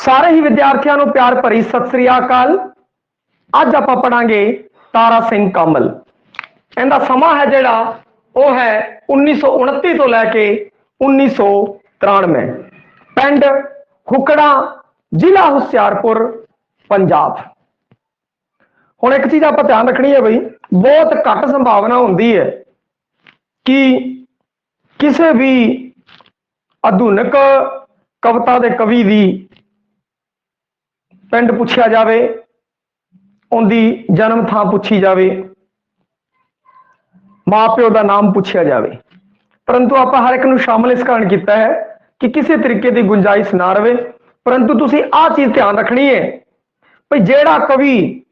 सारे ही विद्यार्थियों को प्यार भरी सत श्री अकाल। अज आप पढ़ांगे तारा सिंह कामल। इनका समा है जोड़ा वो है 1929 तो लैके 1993। पिंड हुकड़ा, जिला हुशियारपुर, पंजाब। हुण एक चीज आप ध्यान रखनी है बई, बहुत घट संभावना होंदी है कि किसी भी आधुनिक कविता के कवि की पिंड पूछा जाए, उनकी जन्म थां पूछी जाए, माँ प्यो का नाम पूछा जाए, परंतु आप हर एक को शामिल इस कारण किया है कि किसी तरीके की गुंजाइश ना रहे। परंतु तुसी आ चीज ध्यान रखनी है भाई, जेड़ा कवि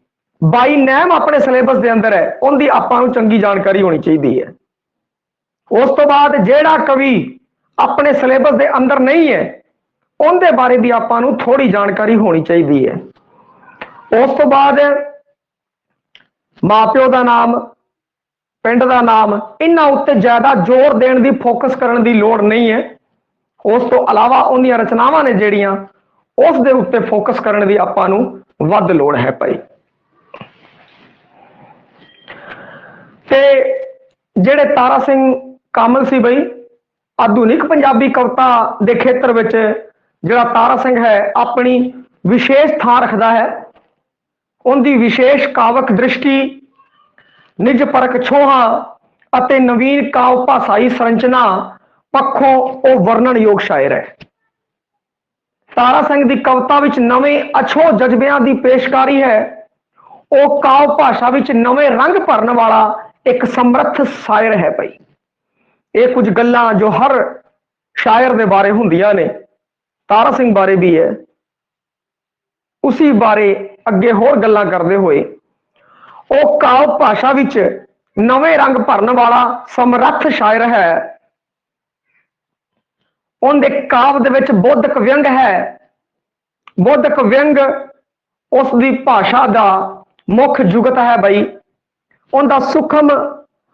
बाई नेम अपने सिलेबस के अंदर है उनकी आपां चंगी जानकारी होनी चाहिए है। उस तो बाद जेड़ा कवि अपने सिलेबस के अंदर नहीं है उनके बारे भी आपां थोड़ी जानकारी होनी चाहिए है। उस तो बाद माँ प्यो का नाम, पिंड का नाम, इन्हां उत्ते ज्यादा जोर देने की, फोकस करने की लोड़ नहीं है। उस तो अलावा उन्दियां रचनावां ने जिहड़ियां उस दे उत्ते फोकस करने की आपां वध लोड़ है भाई। ते जिहड़े तारा सिंह कामल सी बई, आधुनिक पंजाबी कविता के खेत्र में जिहड़ा तारा सिंह है अपनी विशेष थां रखता है। उनकी विशेष कावक दृष्टि, निज परख छोहा अते नवीन काव भाषाई संरचना पक्षों वो वर्णन योग शायर है। तारा सिंह की कविता विच नवें अछो जज्बियां की पेशकारी है। वो काव भाषा विच नवे रंग भरन वाला एक समर्थ शायर है भाई। ये कुछ गल्लां जो हर शायर के बारे हुंदियां ने, तारा सिंह बारे भी है। उसी बारे अगे होर गल्लां करते हुए वो काव भाषा विच नवे रंग भरन वाला समर्थ शायर है। उनके काव दे विच बौद्धिक व्यंग है। बौद्धिक व्यंग उसकी भाषा का मुख्य जुगत है बई। उनका सूक्ष्म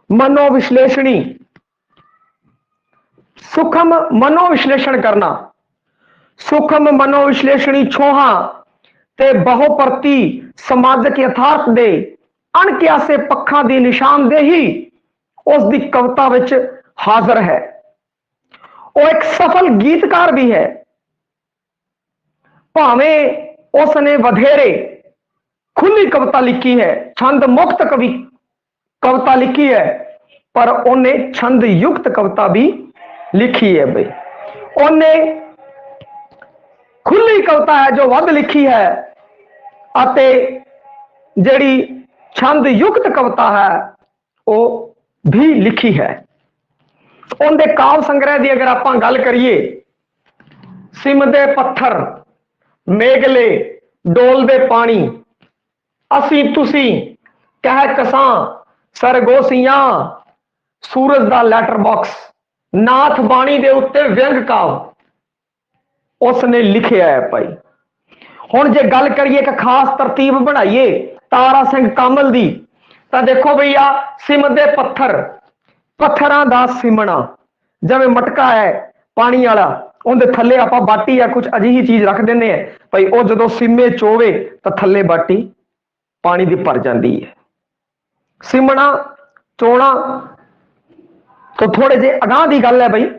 मनोविश्लेषणी, सूक्ष्म मनोविश्लेषण करना, सूक्ष्म मनोविश्लेषणी छोहा ते बहुपरती समाजिक यथार्थ दे अणकियासे पक्षां की निशानदेही उसकी कविता विच हाजिर है। वो एक सफल गीतकार भी है। भावें उसने वधेरे खुली कविता लिखी है, छंद मुक्त कविता लिखी है, पर उन्हें छंद युक्त कविता भी लिखी है भाई। उन्हें खुली कविता है जो वध लिखी है, अते जड़ी छंद युक्त कविता है वो भी लिखी है। उनके काव संग्रह की अगर आप गल करिए, सिमदे पत्थर, मेघले, डोलदे पानी, असी तुसी, कह कसां, सरगोसियां, सूरज दा लैटर बॉक्स, नाथ बाणी दे उत्ते व्यंग काव उसने लिखे है भाई। हुण जे गल करिए एक खास तरतीब बनाइए तारा सिंह कामल दी, तो देखो भैया, सिमदे पत्थर, पत्थरां दा सिमना, जिवें मटका है पानी वाला, उनके थले आप बाटी या कुछ अजिही चीज रख देंगे भाई, वो जो सिमे चोवे तो थले बाटी पानी की भर जाती है। सिमना चोना तो थोड़े जे अगाह की गल है भाई,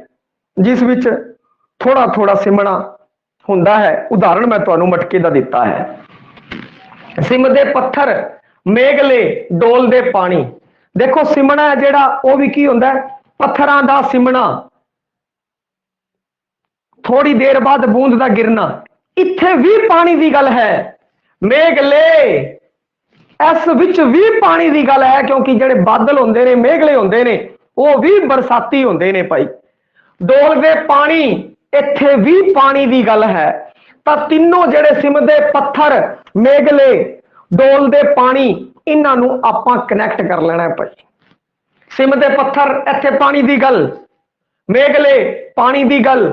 जिस विच थोड़ा थोड़ा सिमना हुंदा है। उदाहरण मैं तुहानू मटके का दिता है। सिमदे पत्थर, मेघले, डोलदे पानी। देखो सिमना है जेड़ा वो भी की हुंदा है, पत्थरां दा सिमना, थोड़ी देर बाद बूंद का गिरना, इत्थे भी पानी की गल है। मेघले, इस विच भी पानी की गल है, क्योंकि जेडे बादल होंदे ने, मेघले होंदे ने, वो भी बरसाती होंदे ने भाई। डोलदे पानी, इत्थे भी पानी की गल है। तो तीनों जेडे सिमदे पत्थर, मेघले, डोलदे पानी, इन्हां आपां कनैक्ट कर लेना है भाई। सिमदे पत्थर, इत्थे पानी की गल, मेघले पानी की गल,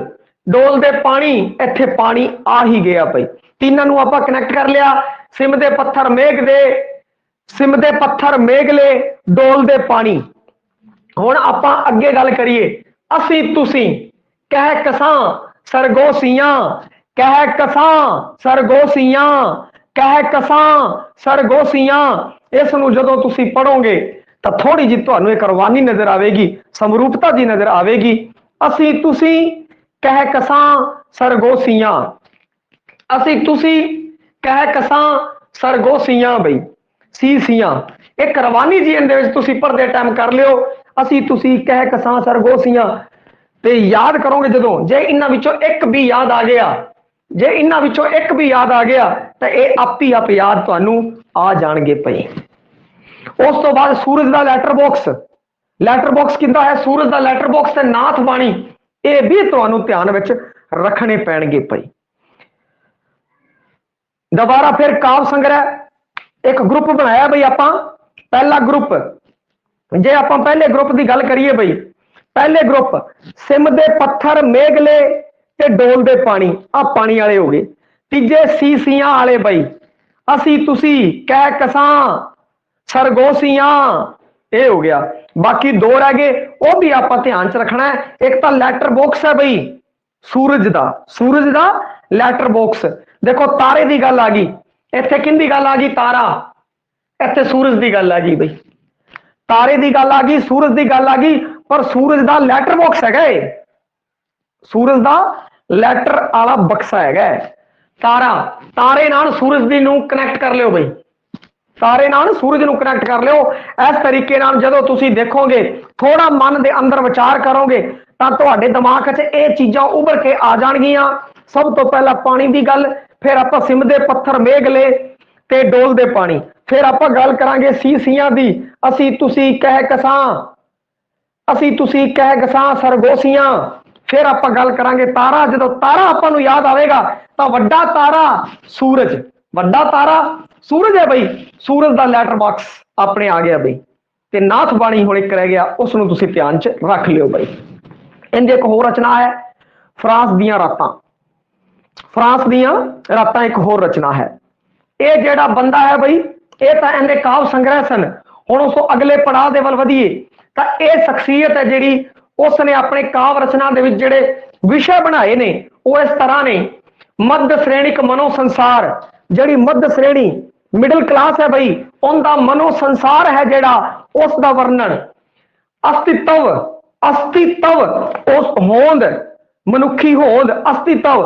डोलदे पानी, इत्थे पानी आ ही गया भाई। तीनों आपां कनैक्ट कर लिया। सिमदे पत्थर सिमदे पत्थर, मेघले, डोलदे पानी। हुण आपां अगे गल करिए, असी तुसी, कह कसां, सरगोसियां, कह कसां सरगोसियां, कह कसां सरगोसियां। इस नूं जदों तुसीं पढ़ोगे तो थोड़ी जी तुहानूं एक रवानी नजर आएगी, समरूपता जी नजर आएगी। असी तुसी कह कसां सरगोसियां, असी तुसी कह कसां सरगोसियां। बई सीसियां एक रवानी जी इहदे विच तुसीं पढ़दे टाइम कर लियो, असी तुसी कह कसां सरगोसियां। ते याद करोगे जदों, जे इन्हां विचों एक भी याद आ गया, जे इन्हां विचों एक भी याद आ गया तो यह आप ही आप याद तुहानूं आ जाणगे पई। उस तो बाद सूरज का लैटर बॉक्स, लैटर बॉक्स किंदा है, सूरज का लैटर बॉक्स ते नाथ बाणी, ये भी तुहानूं ध्यान विच रखने पैणगे पई। दोबारा फिर काव संग्रह एक ग्रुप बनाया बई आपां। पहला ग्रुप, जे आपां पहले ग्रुप की गल करिए बई, पहले ग्रुप सिम दे पत्थर मेघले ते डोल दे पानी, आ पानी वाले हो गए। तीजे सीसियां वाले बई, असी तुसी कह कसां सरगोसियां, ये हो गया। बाकी दो रह गए, वो भी आप ध्यान च रखना है। एक तो लैटर बॉक्स है बई सूरज का, सूरज का लैटर बॉक्स। देखो तारे की गल आ गई, इत्थे किंदी गल आ गई, तारा, इत्थे सूरज की गल आ गई बई, तारे की गल आ गई, सूरज की गल आ गई, पर सूरज का लैटर बॉक्स है, सूरज का लैटर आला बक्सा है तारा। तारे नाल सूरज दी नूं कनैक्ट कर लियो बई, तारे नाल सूरज नूं कनैक्ट कर लियो। इस तरीके नाल जदों तुसीं देखोगे, थोड़ा मन दे अंदर विचार करोगे तां तुहाडे दिमाग 'च ये चीज़ां उभर के आ जाणगियां। सब तो पहला पानी की गल, फिर आपां सिम दे पत्थर मेघले ते डोल दे पानी, फिर आपां गल करांगे सीसियां दी, असी तुसी कह कसां, असी तुसी कह कसां सरगोसियां। फिर आप गल करांगे तारा, जो तारा आपां नूं याद आएगा तो वड्डा तारा सूरज, वड्डा तारा सूरज है बई, सूरज का लैटर बॉक्स अपने आ गया बई। ते नाथ बाणी हुण एक रह गया, उसनूं तुसीं ध्यान च रख लियो बई। इहदी एक होर रचना है फ्रांस दियां रातां, फ्रांस दियां रातां एक होर रचना है। ये जेड़ा बंदा है बई, ये तो इहदे काव संग्रह सन। हुण उस अगले पड़ाव दे वल वधीए तां ये शख्सियत है जिहड़ी उसने अपने काव रचना दे विच जिहड़े विषय बनाए ने वो इस तरह ने। मध्य श्रेणिक मनो संसार, जिहड़ी मध्य श्रेणी मिडिल क्लास है बई, उनका मनो संसार है जिहड़ा, उसका वर्णन। अस्तित्व, अस्तित्व उस होंद, मनुखी होंद, अस्तित्व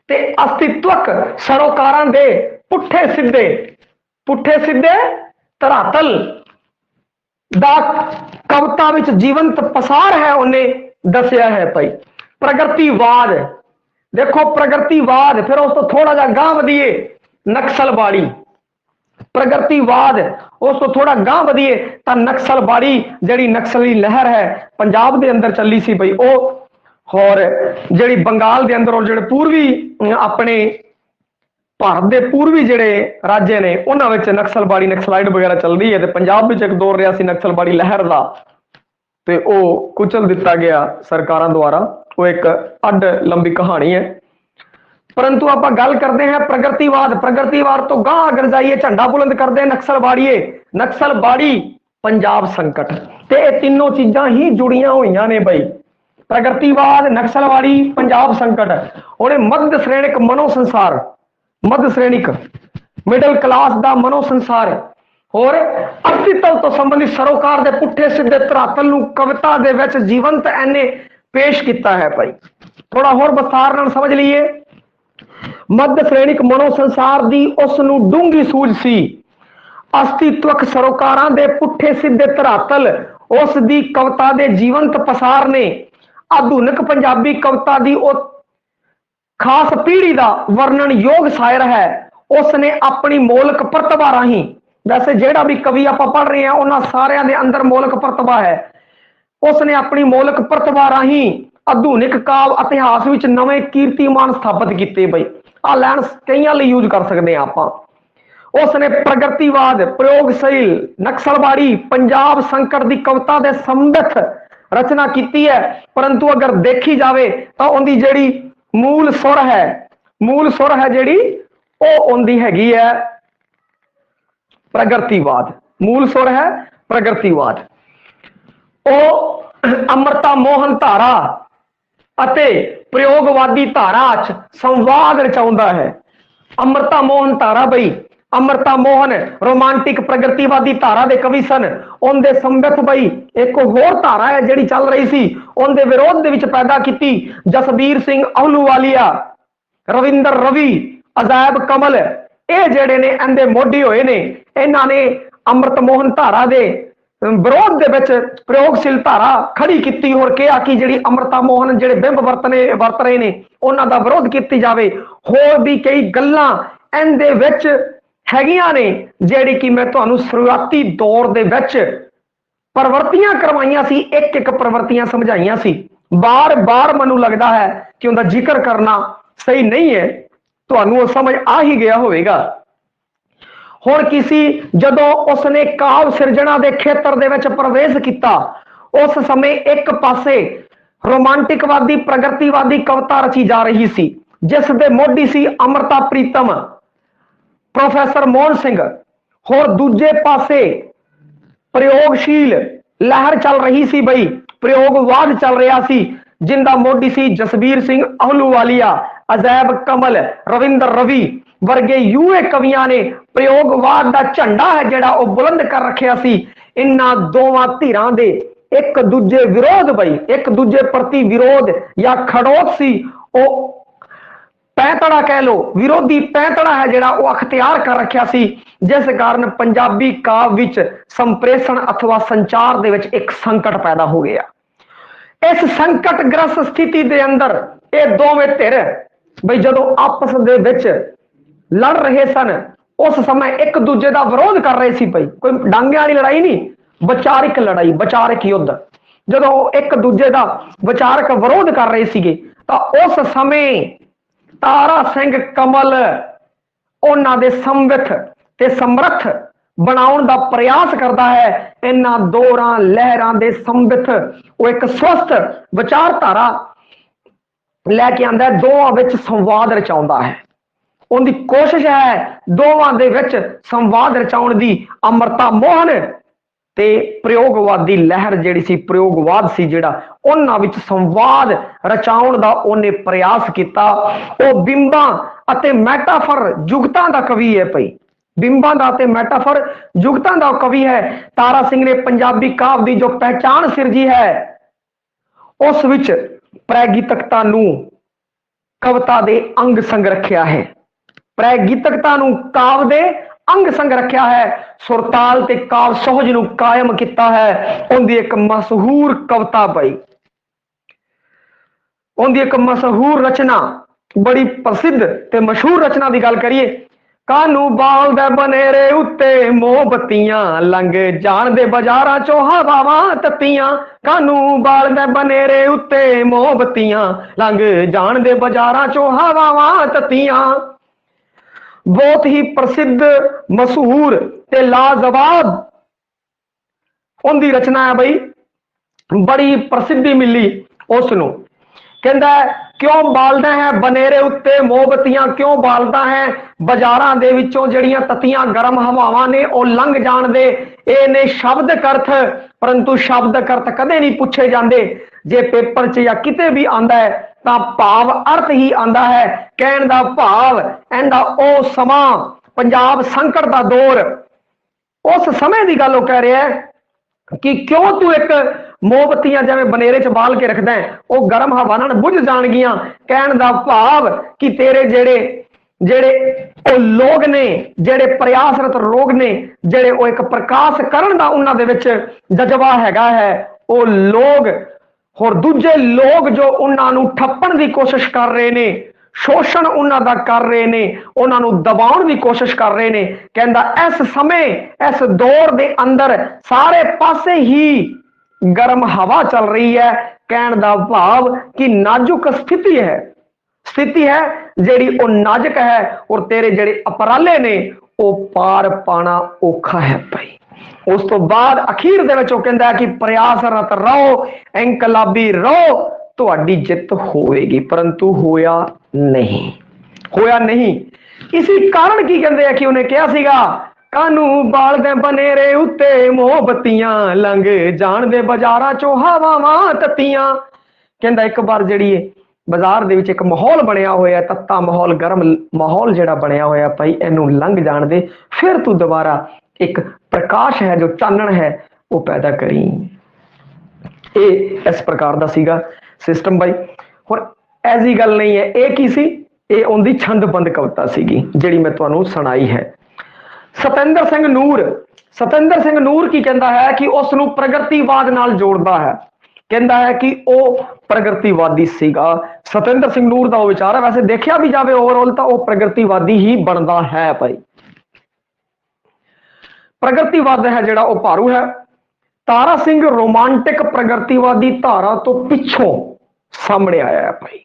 ते अस्तित्वक सरोकारां दे पुठे सिद्धे, पुठे सिद्धे धरातल दा कविता विच जीवंत पसार है, उन्हें दसिया है भाई। प्रगतिवाद, देखो प्रगतिवाद, फिर उस तो थोड़ा जा गांह वधिए नक्सलबाड़ी, प्रगतिवाद उस तो थोड़ा गांह वधिए तां नक्सलबाड़ी, जिहड़ी नक्सली लहर है पंजाब दे अंदर चली सी भाई, ओ और जिहड़ी बंगाल दे अंदर और जिहड़े पूर्वी अपने भारत के पूर्वी जिहड़े राज्य ने उन्हां विच नक्सलबाड़ी नक्सलाइड वगैरह चल रही है। तो पंजाब विच एक दौर रहा सी नक्सलबाड़ी लहर का, ते ओ कुचल दिता गया सरकारां द्वारा, वो एक अड लंबी कहानी है। परंतु आप गल करते हैं प्रगतिवाद, प्रगतिवाद तो गांह अगर जाइए झंडा बुलंद करते हैं नक्सलबाड़ीए, नक्सलबाड़ी पंजाब संकट, ते ये तीनों चीजां ही जुड़ियां हुई ने बई। प्रगतिवाद, नक्सलबाड़ी, पंजाब संकट। हुण मध्य श्रेणिक मनो संसार, मध्य श्रेणिक मिडल क्लास का मनो संसार और अस्तित्व तो संबंधित सरोकार के पुठे सीधे धरातल नूं कविता दे विच जीवंत एने पेश किया है भाई। थोड़ा होर विस्तार नाल समझ लीए। मध्य श्रेणिक मनो संसार दी उसनूं डूंगी सूझ सी, अस्तित्वक सरोकारां दे पुठे सीधे धरातल उस दी कविता दे जीवंत पसार ने आधुनिक पंजाबी कविता दी ओ खास पीढ़ी का वर्णन योग शायर है। उसने अपनी मौलिक प्रतिभा राही, वैसे जेड़ा भी कवि आप पढ़ रहे हैं उन्होंने सारे दे अंदर मौलिक प्रतिभा है, उसने अपनी मौलिक प्रतिभा राही आधुनिक काव इतिहास विच नवे कीर्तिमान स्थापित किए बई। आ लैन कई लिए यूज कर सकते हैं आप। उसने प्रगतिवाद, प्रयोगशील, नक्सलबाड़ी, पंजाब संकट की कविता के संबंधित रचना की है। परंतु अगर देखी जाए तो उनकी जिहड़ी मूल सुर है, मूल सुर है जिहड़ी वो उनकी हैगी है प्रगतिवाद, मूल सुर है प्रगतिवाद। ओ अमृता मोहन धारा अते प्रयोगवादी धारा च संवाद रचाउंदा है। अमृता मोहन धारा बई, अमृता मोहन रोमांटिक प्रगतिवादी धारा दे कवि सन। उनके संबित बई एक होर धारा है जिहड़ी चल रही सी, उनके विरोध दे विच पैदा की जसबीर सिंह आहलूवालिया, रविंदर रवि, अजैब कमल, ये जेडे ने इहदे मोढी होए ने। इन्हां ने अमृत मोहन धारा दे विरोध दे विच प्रयोगशील धारा खड़ी की और कहा कि जिहड़ी अमृता मोहन जिहड़े बिंब वरत रहे ने उन्हां दा विरोध कीती जावे। होर भी कई गल्लां इहदे विच हैगियां ने जिहड़ी कि मैं तुहानूं शुरुआती दौर दे विच प्रवृत्तियां करवाइयां सी, एक एक प्रवृत्तियां समझाइयां सी। बार बार मैनूं लगदा है कि उनका जिक्र करना सही नहीं है, तुहानूं समझ आ ही गया होवेगा। हुण किसी जदों उसने काव्य सिरजना के खेतर दे विच प्रवेश किया, उस समय एक पासे रोमांटिकवादी प्रगतिवादी कविता रची जा रही सी, जिस दे मोढी सी अमृता प्रीतम, प्रोफैसर मोहन सिंह। होर दूजे पासे प्रयोगशील लहर चल रही सी बई, प्रयोगवाद चल रहा सी, जिंदा मोढी सी जसबीर सिंह आहलूवालिया, अजैब कमल, रविंदर रवि वर्गे यूए कवियां ने प्रयोगवाद का झंडा है जिहड़ा वो बुलंद कर रखिया सी। इन्हां दोवां धिरां दे एक दूजे विरोध बई, एक दूजे प्रति विरोध या खड़ोत सी, वो पैंतड़ा कह लो, विरोधी पैंतड़ा है जिहड़ा वो अख्तियार कर रखिया सी, जिस कारण पंजाबी काव्य विच संप्रेषण अथवा संचार दे विच एक संकट पैदा हो गया। इस संकटग्रस्त स्थिति दे अंदर ये दोवें धिर बई जदों आपस दे विच लड़ रहे सन, उस समय एक दूजे का विरोध कर रहे सी। भाई कोई डांगे वाली लड़ाई नहीं, विचारिक लड़ाई, विचारिक युद्ध। जदों एक दूजे का विचारक विरोध कर रहे थे तो उस समय तारा सिंह कमल उन्हां दे संवित ते समर्थ बनाउण दा प्रयास करता है। इन्हां दोरां लहरां दे संवित वो एक स्वस्थ विचारधारा लैके आंदा है, दोवां विच संवाद रचाउंदा है। उनकी कोशिश है दोवां दे विच संवाद रचाउण दी। अमृता मोहन ते प्रयोगवादी लहर जिहड़ी सी, प्रयोगवाद सी जिहड़ा, उन्हां विच संवाद रचाउण दा उन्हें प्रयास किया। वो बिंबां अते मैटाफर जुगतां दा कवि है। भाई बिंबां दा अते मैटाफर जुगतां दा कवि है। तारा सिंह ने पंजाबी काव्य की जो पहचान सिरजी है, उस विच प्रैगीतकता नूं कविता दे अंग संग रखिया है। प्रैगीतकता नूं काव्य दे अंग संग रखिया है। सुरताल ते काव्य सोहज नूं कायम किया है। उनकी एक मशहूर कविता पई, उनकी एक मशहूर रचना, बड़ी प्रसिद्ध ते मशहूर रचना की गल करिए। कानू बाल दे बनेरे उत्ते मोमबत्तियां लंघ जान दे बाजारां चों हवावां तत्तियां। कानू बाल दे बनेरे उत्ते मोमबत्तियां लंघ जान दे बाजारां चों हवावां तत्तियां। बहुत ही प्रसिद्ध मशहूर ते लाजवाब उनकी रचना है। भाई बड़ी प्रसिद्धि मिली उसनूं। कहंदा क्यों बालदा है बनेरे उत्ते मोमबत्तियां, क्यों बालदा है बाजारां दे विचों जड़ियां तत्तियां गरम हवावां ने ओ लंघ जाण दे। ये ने शब्द अर्थ, परंतु शब्द अर्थ कदे नहीं पूछे जाते। जे पेपर च या किते भी आंदा है तां भाव अर्थ ही आंदा है। कहण दा भाव इहदा ओ समा पंजाब संकट दा दौर, उस समय की गल कह रहा है कि क्यों तू एक मोमबत्तियां जिवें बनेरे च बाल के रखदा है, वो गर्म हवा नाल बुझ जाणगियां। कहण दा भाव कि तेरे जेड़े जेड़े ओ लोग ने, जेड़े प्रयासरत लोग ने, जेड़े वो एक प्रकाश करण दा उन्हां दे विच जज्बा हैगा है, वो लोग होर दूजे लोग जो उन्हां नूं ठप्पण दी कोशिश कर रहे ने, शोषण उन्हां दा कर रहे ने, उन्हां नूं दबाउण दी कोशिश कर रहे ने। कहंदा इस समय इस दौर दे अंदर सारे पासे ही गर्म हवा चल रही है। कहण दा भाव कि नाजुक स्थिति है, स्थिति है जेड़ी वो नाजुक है, और तेरे जेड़े अपराले ने वो पार पाना औखा है। भाई उस तो बाद अखीर दे विच वो कहंदा है कि प्रयासरत रहो, इंकलाबी रहो, तुहाडी जित होएगी। परंतु होया नहीं, होया नहीं। इसी कारण की कहंदे हैं कि उन्हें कहा सीगा कानू बाल दे बनेरे उत्ते मोमबत्तियां लंघ जान दे बाजारां चों हवावां तत्तियां। कहंदा एक बार जिहड़ी ਬਾਜ਼ਾਰ ਦੇ ਵਿੱਚ ਇੱਕ ਮਾਹੌਲ ਬਣਿਆ ਹੋਇਆ, ਤੱਤਾ ਮਾਹੌਲ, ਗਰਮ ਮਾਹੌਲ ਜਿਹੜਾ ਬਣਿਆ ਹੋਇਆ ਭਾਈ, ਇਹਨੂੰ ਲੰਘ ਜਾਣ ਦੇ, ਫਿਰ ਤੂੰ ਦੁਬਾਰਾ ਇੱਕ ਪ੍ਰਕਾਸ਼ ਹੈ ਜੋ ਚਾਨਣ ਹੈ ਉਹ ਪੈਦਾ ਕਰੀ। ਇਹ ਇਸ ਪ੍ਰਕਾਰ ਦਾ ਸੀਗਾ ਸਿਸਟਮ ਬਾਈ। ਹੁਣ ਐਸੀ ਗੱਲ ਨਹੀਂ ਹੈ, ਇਹ ਕੀ ਸੀ, ਇਹ ਉਹਦੀ ਛੰਦਬੰਦ ਕਵਿਤਾ ਸੀਗੀ ਜਿਹੜੀ ਮੈਂ ਤੁਹਾਨੂੰ ਸੁਣਾਈ ਹੈ। ਸਤਿੰਦਰ ਸਿੰਘ ਨੂਰ ਕੀ ਕਹਿੰਦਾ ਹੈ ਕਿ ਉਸ ਨੂੰ ਪ੍ਰਗਤੀਵਾਦ ਨਾਲ ਜੋੜਦਾ ਹੈ, ਕਹਿੰਦਾ ਹੈ ਕਿ ਉਹ ਪ੍ਰਗਤੀਵਾਦੀ ਸੀਗਾ। ਸਤਿੰਦਰ ਸਿੰਘ ਨੂਰ ਦਾ ਉਹ ਵਿਚਾਰ ਹੈ, ਵੈਸੇ ਦੇਖਿਆ ਵੀ ਜਾਵੇ ਓਵਰਆਲ ਤਾਂ ਉਹ ਪ੍ਰਗਤੀਵਾਦੀ ਹੀ ਬਣਦਾ ਹੈ ਭਾਈ। ਪ੍ਰਗਤੀਵਾਦ ਹੈ ਜਿਹੜਾ ਉਹ ਭਾਰੂ ਹੈ। ਤਾਰਾ ਸਿੰਘ ਰੋਮਾਂਟਿਕ ਪ੍ਰਗਤੀਵਾਦੀ ਧਾਰਾ ਤੋਂ ਪਿੱਛੋਂ ਸਾਹਮਣੇ ਆਇਆ ਹੈ ਭਾਈ।